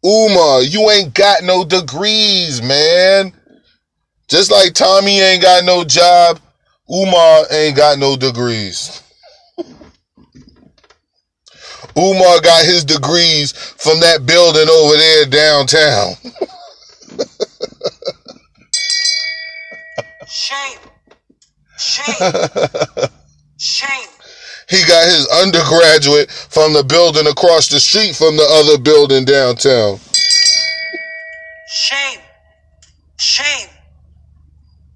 Umar, you ain't got no degrees, man. Just like Tommy ain't got no job, Umar ain't got no degrees. Umar got his degrees from that building over there downtown. Shame. Shame. Shame. He got his undergraduate from the building across the street from the other building downtown. Shame. Shame.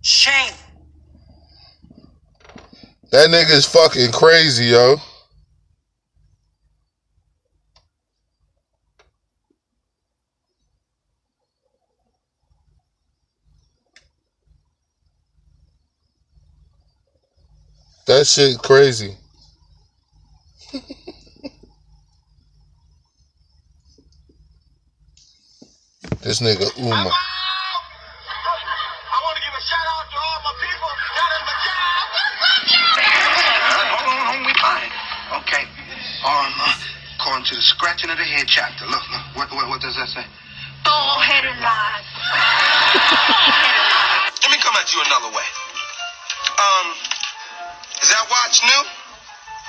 Shame. That nigga's fucking crazy, yo. That shit crazy. This nigga Umar. I want to give a shout out to all my people down in the job. Hold on, we fine. Okay. According to the scratching of the head chapter. Look, what does that say? Bald-headed lies. Let me come at you another way. Is that watch new?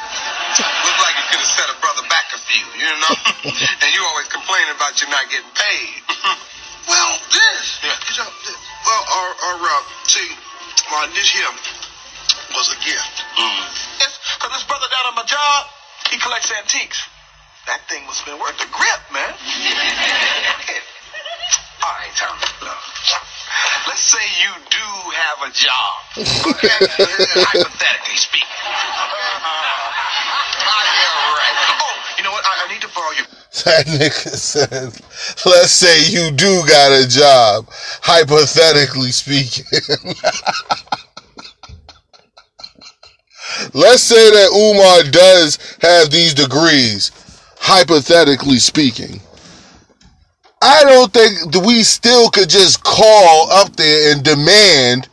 Look like it could have set a brother back a few, you know? And you always complaining about you not getting paid. Well, this. Yeah. This here was a gift. Yes, because this brother down on my job, he collects antiques. That thing must have been worth a grip, man. All right, Tommy, look. Let's say you do have a job. Okay? Hypothetically speaking. Yeah, right. Oh, you know what? I need to borrow you. That nigga said, let's say you do got a job, hypothetically speaking. Let's say that Umar does have these degrees, hypothetically speaking. I don't think we still could just call up there and demand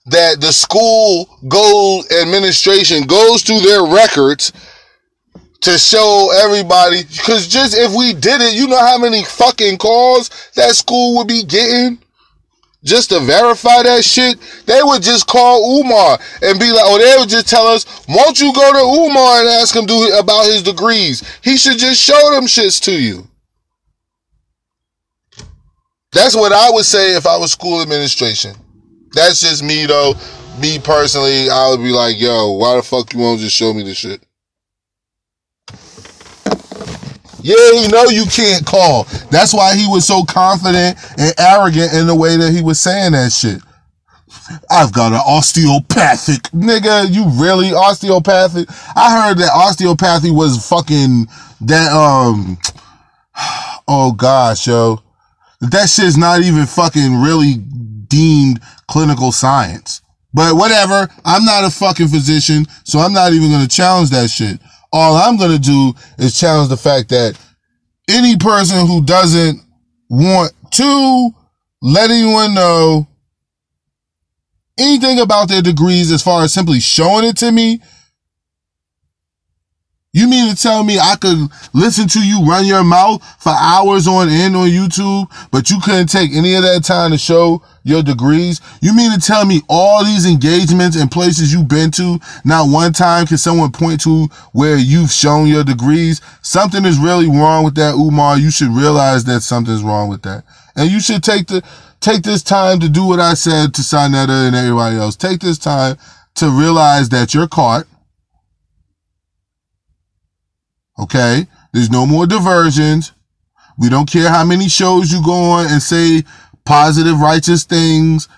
that the school administration goes through their records to show everybody, because just if we did it, you know how many fucking calls that school would be getting just to verify that shit? They would just call Umar and be like, or they would just tell us, won't you go to Umar and ask him about his degrees? He should just show them shits to you. That's what I would say if I was school administration. That's just me though. Me personally, I would be like, yo, why the fuck you won't just show me the shit? Yeah, you know you can't call. That's why he was so confident and arrogant in the way that he was saying that shit. I've got an osteopathic. Nigga, you really osteopathic? I heard that osteopathy was fucking that, oh gosh, yo. That shit's not even fucking really deemed clinical science. But whatever, I'm not a fucking physician, so I'm not even going to challenge that shit. All I'm going to do is challenge the fact that any person who doesn't want to let anyone know anything about their degrees as far as simply showing it to me, you mean to tell me I could listen to you run your mouth for hours on end on YouTube, but you couldn't take any of that time to show your degrees? You mean to tell me all these engagements and places you've been to, not one time can someone point to where you've shown your degrees? Something is really wrong with that, Umar. You should realize that something's wrong with that. And you should take this time to do what I said to Sanetta and everybody else. Take this time to realize that you're caught. Okay? There's no more diversions. We don't care how many shows you go on and say positive, righteous things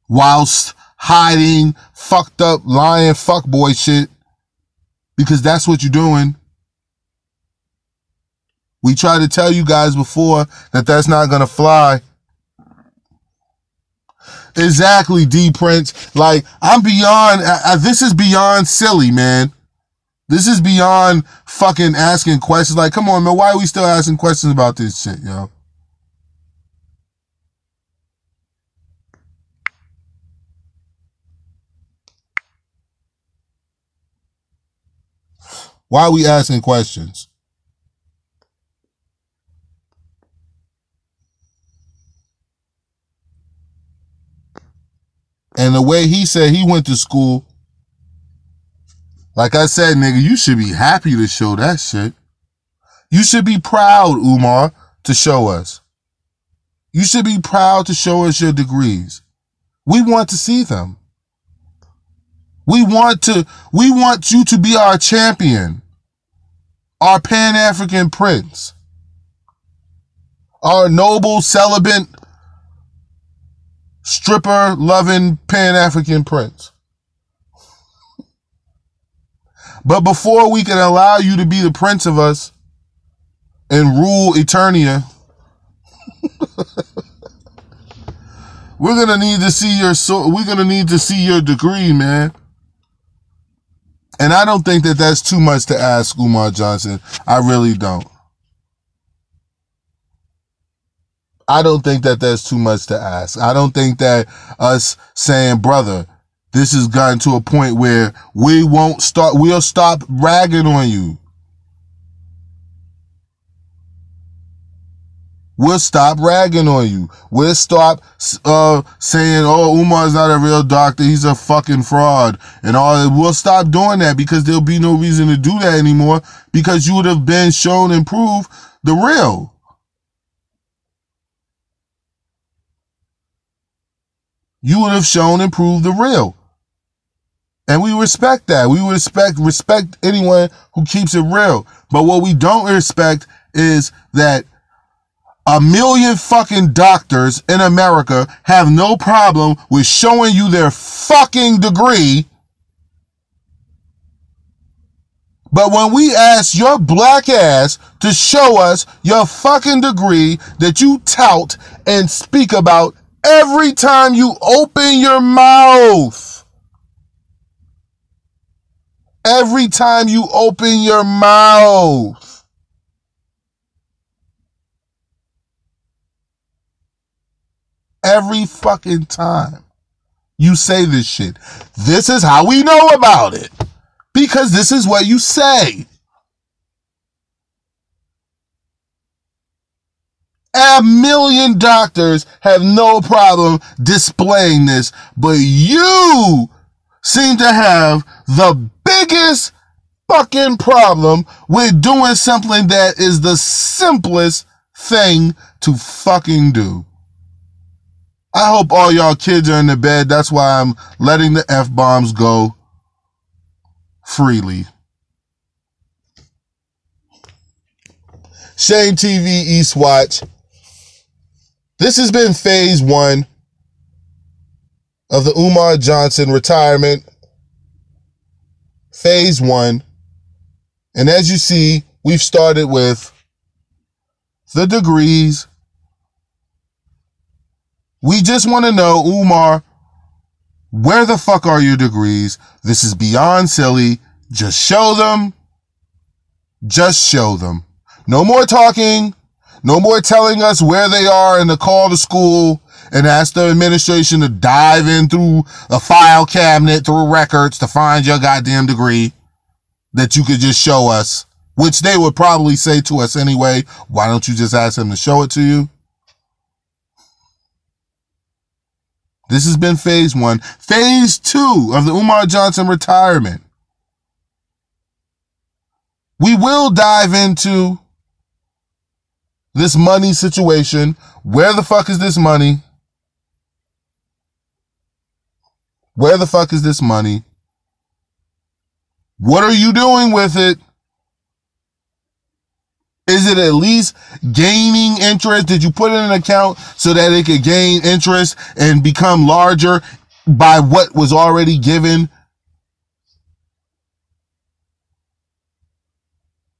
whilst hiding fucked up, lying fuckboy shit, because that's what you're doing. We tried to tell you guys before that that's not going to fly. Exactly, D Prince. Like, I'm beyond, this is beyond silly, man. This is beyond fucking asking questions. Like, come on, man, why are we still asking questions about this shit, yo? Why are we asking questions? And the way he said he went to school, like I said, nigga, you should be happy to show that shit. You should be proud, Umar, to show us. You should be proud to show us your degrees. We want to see them. We want you to be our champion, our Pan-African prince, our noble, celibate, stripper-loving Pan-African prince. But before we can allow you to be the prince of us and rule Eternia, we're gonna need to see your degree, man. And I don't think that that's too much to ask, Umar Johnson. I really don't. I don't think that that's too much to ask. I don't think that us saying, brother, this has gotten to a point where we'll stop ragging on you. We'll stop ragging on you. We'll stop saying, oh, Umar's not a real doctor, he's a fucking fraud. And all. We'll stop doing that because there'll be no reason to do that anymore, because you would have been shown and proved the real. You would have shown and proved the real. And we respect that. We respect anyone who keeps it real. But what we don't respect is that 1 million fucking doctors in America have no problem with showing you their fucking degree. But when we ask your black ass to show us your fucking degree that you tout and speak about every time you open your mouth. Every time you open your mouth. Every fucking time you say this shit. This is how we know about it. Because this is what you say. 1,000,000 doctors have no problem displaying this, but you seem to have the biggest fucking problem with doing something that is the simplest thing to fucking do. I hope all y'all kids are in the bed. That's why I'm letting the F-bombs go freely. Shame TV Eastwatch. This has been phase 1 of the Umar Johnson retirement. Phase 1. And as you see, we've started with the degrees. We just want to know, Umar, where the fuck are your degrees? This is beyond silly. Just show them. Just show them. No more talking. No more telling us where they are and to call the school and ask the administration to dive in through a file cabinet, through records to find your goddamn degree that you could just show us, which they would probably say to us anyway. Why don't you just ask them to show it to you? This has been phase 1. Phase 2 of the Umar Johnson retirement. We will dive into this money situation. Where the fuck is this money? Where the fuck is this money? What are you doing with it? Is it at least gaining interest? Did you put it in an account so that it could gain interest and become larger by what was already given?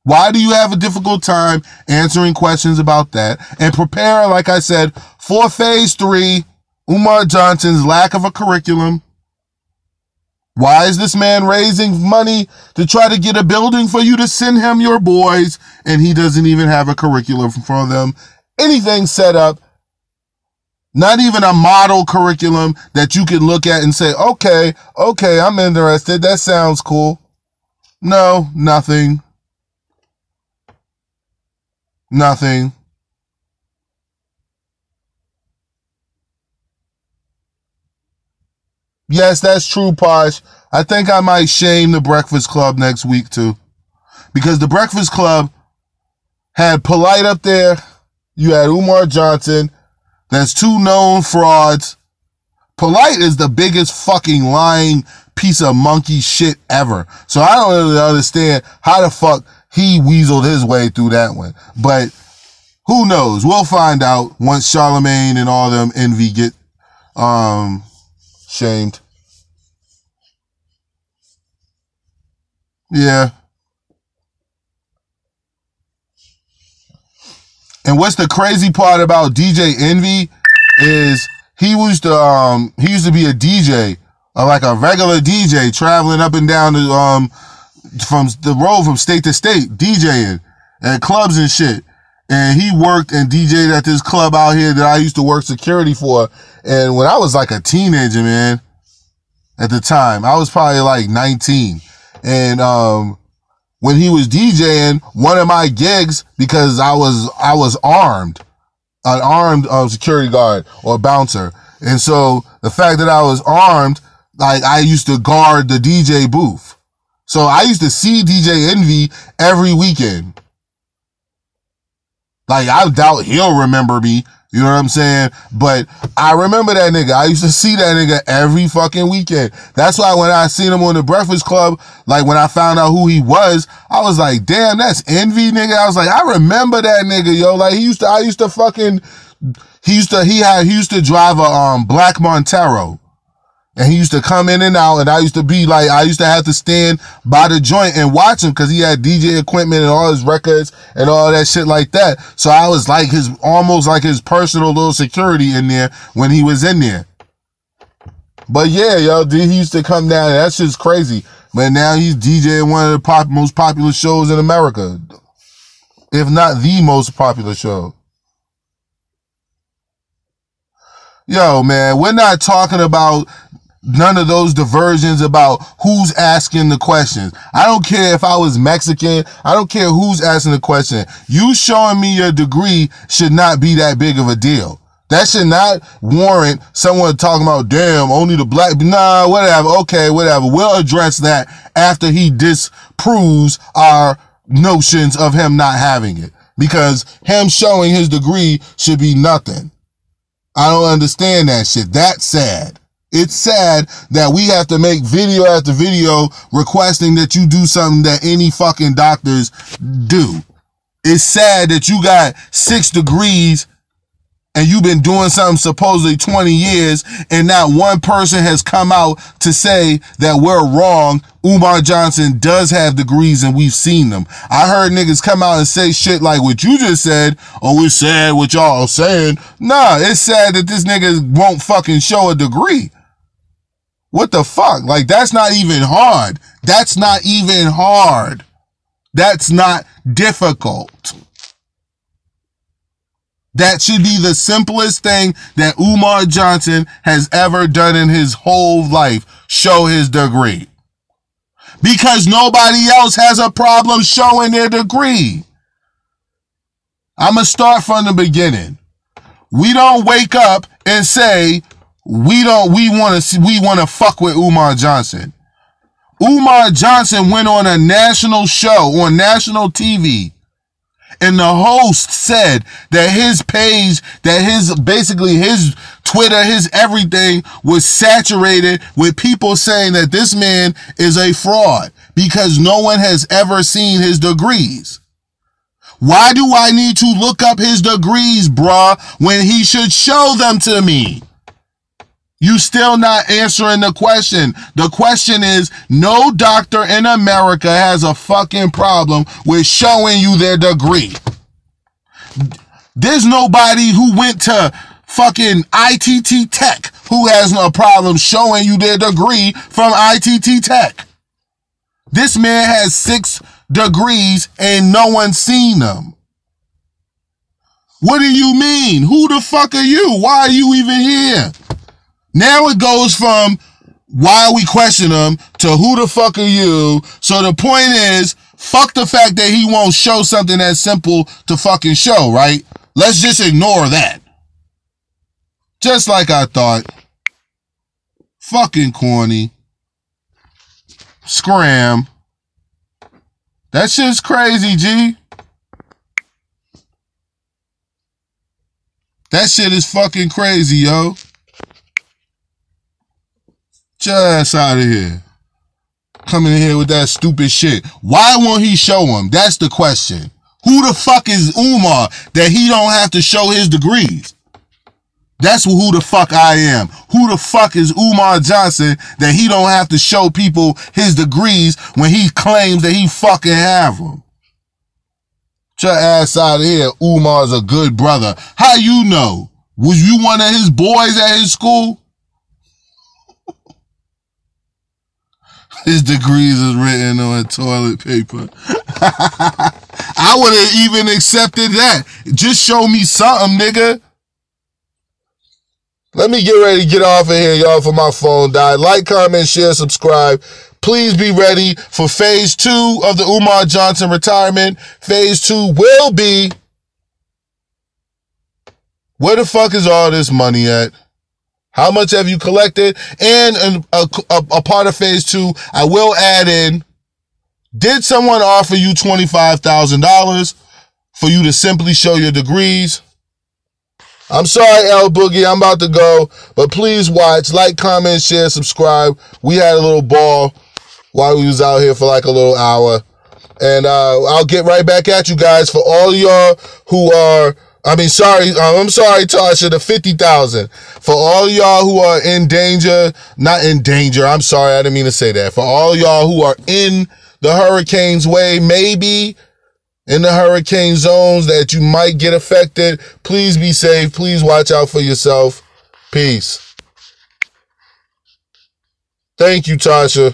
Why do you have a difficult time answering questions about that? And prepare, like I said, for phase 3, Umar Johnson's lack of a curriculum. Why is this man raising money to try to get a building for you to send him your boys, and he doesn't even have a curriculum for them? Anything set up, not even a model curriculum that you can look at and say, okay, I'm interested. That sounds cool. No, nothing. Nothing. Yes, that's true, Posh. I think I might shame the Breakfast Club next week, too. Because the Breakfast Club had Polite up there. You had Umar Johnson. That's 2 known frauds. Polite is the biggest fucking lying piece of monkey shit ever. So I don't really understand how the fuck he weaseled his way through that one. But who knows? We'll find out once Charlemagne and all them envy get shamed. Yeah. And what's the crazy part about DJ Envy is he used to be a DJ, like a regular DJ, traveling up and down from the road from state to state, DJing at clubs and shit. And he worked and DJed at this club out here that I used to work security for. And when I was like a teenager, man, at the time, I was probably like 19. And when he was DJing, one of my gigs, because I was armed, an armed security guard or bouncer. And so the fact that I was armed, like I used to guard the DJ booth. So I used to see DJ Envy every weekend. Like, I doubt he'll remember me. You know what I'm saying? But I remember that nigga. I used to see that nigga every fucking weekend. That's why when I seen him on the Breakfast Club, like when I found out who he was, I was like, damn, that's Envy, nigga. I was like, I remember that nigga, yo. Like, he used to drive a black Montero. And he used to come in and out, and I used to have to stand by the joint and watch him because he had DJ equipment and all his records and all that shit like that. So I was like almost like his personal little security in there when he was in there. But yeah, yo, he used to come down, and that's just crazy. But now he's DJing one of the most popular shows in America, if not the most popular show. Yo, man, we're not talking about none of those diversions about who's asking the questions. I don't care if I was Mexican. I don't care who's asking the question. You showing me your degree should not be that big of a deal. That should not warrant someone talking about, damn, only the black. Nah, whatever. Okay, whatever. We'll address that after he disproves our notions of him not having it. Because him showing his degree should be nothing. I don't understand that shit. That's sad. It's sad that we have to make video after video requesting that you do something that any fucking doctors do. It's sad that you got 6 degrees and you've been doing something supposedly 20 years and not one person has come out to say that we're wrong. Umar Johnson does have degrees and we've seen them. I heard niggas come out and say shit like what you just said. Oh, it's sad what y'all are saying. Nah, it's sad that this nigga won't fucking show a degree. What the fuck? Like, that's not even hard. That's not even hard. That's not difficult. That should be the simplest thing that Umar Johnson has ever done in his whole life. Show his degree. Because nobody else has a problem showing their degree. I'm going to start from the beginning. We don't wake up and say, we want to fuck with Umar Johnson. Umar Johnson went on a national show on national TV. And the host said that his page, that his Twitter, his everything was saturated with people saying that this man is a fraud because no one has ever seen his degrees. Why do I need to look up his degrees, bruh, when he should show them to me? You still not answering the question. The question is, no doctor in America has a fucking problem with showing you their degree. There's nobody who went to fucking ITT Tech who has no problem showing you their degree from ITT Tech. This man has 6 degrees and no one's seen them. What do you mean? Who the fuck are you? Why are you even here? Now it goes from why we question him to who the fuck are you? So the point is, fuck the fact that he won't show something that's simple to fucking show, right? Let's just ignore that. Just like I thought. Fucking corny. Scram. That shit's crazy, G. That shit is fucking crazy, yo. Get your ass out of here. Coming in here with that stupid shit. Why won't he show him? That's the question. Who the fuck is Umar that he don't have to show his degrees? That's who the fuck I am. Who the fuck is Umar Johnson that he don't have to show people his degrees when he claims that he fucking have them? Get your ass out of here. Umar's a good brother. How you know? Was you one of his boys at his school? His degrees is written on toilet paper. I would have even accepted that. Just show me something, nigga. Let me get ready to get off of here, y'all, for my phone died. Like, comment, share, subscribe. Please be ready for phase 2 of the Umar Johnson retirement. Phase 2 will be, where the fuck is all this money at? How much have you collected? And a part of phase 2, I will add in, did someone offer you $25,000 for you to simply show your degrees? I'm sorry, L Boogie, I'm about to go, but please watch, like, comment, share, subscribe. We had a little ball while we was out here for like a little hour. And I'll get right back at you guys. For all of y'all who are, I'm sorry, Tasha, the 50,000. For all y'all who are in danger, not in danger, I'm sorry, I didn't mean to say that. For all y'all who are in the hurricane's way, maybe in the hurricane zones that you might get affected, please be safe. Please watch out for yourself. Peace. Thank you, Tasha.